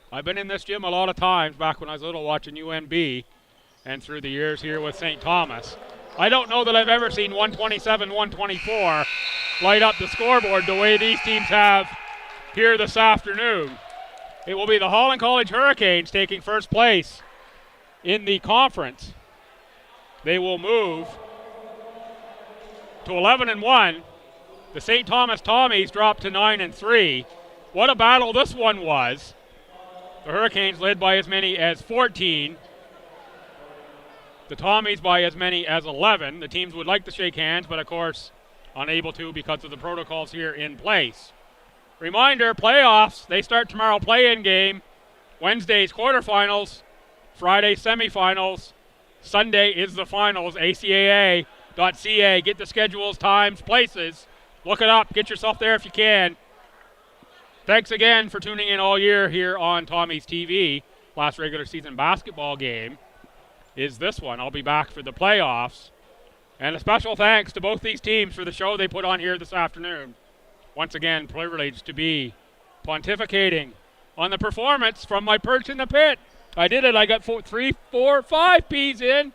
I've been in this gym a lot of times back when I was little watching UNB and through the years here with St. Thomas. I don't know that I've ever seen 127, 124 light up the scoreboard the way these teams have here this afternoon. It will be the Holland College Hurricanes taking first place in the conference. They will move to 11-1. The St. Thomas Tommies dropped to 9-3. What a battle this one was. The Hurricanes led by as many as 14. The Tommies by as many as 11. The teams would like to shake hands, but of course unable to because of the protocols here in place. Reminder, playoffs, they start tomorrow, play-in game. Wednesday's quarterfinals, Friday semifinals. Sunday is the finals, ACAA.ca. Get the schedules, times, places. Look it up, get yourself there if you can. Thanks again for tuning in all year here on Tommy's TV. Last regular season basketball game is this one. I'll be back for the playoffs. And a special thanks to both these teams for the show they put on here this afternoon. Once again, privileged to be pontificating on the performance from my perch in the pit. I did it. I got 3, 4, 5 P's in.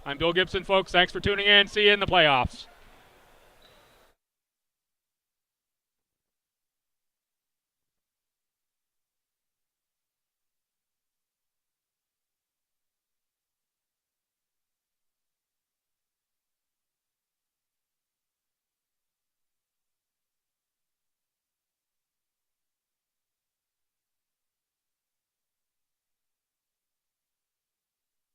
I'm Bill Gibson, folks. Thanks for tuning in. See you in the playoffs.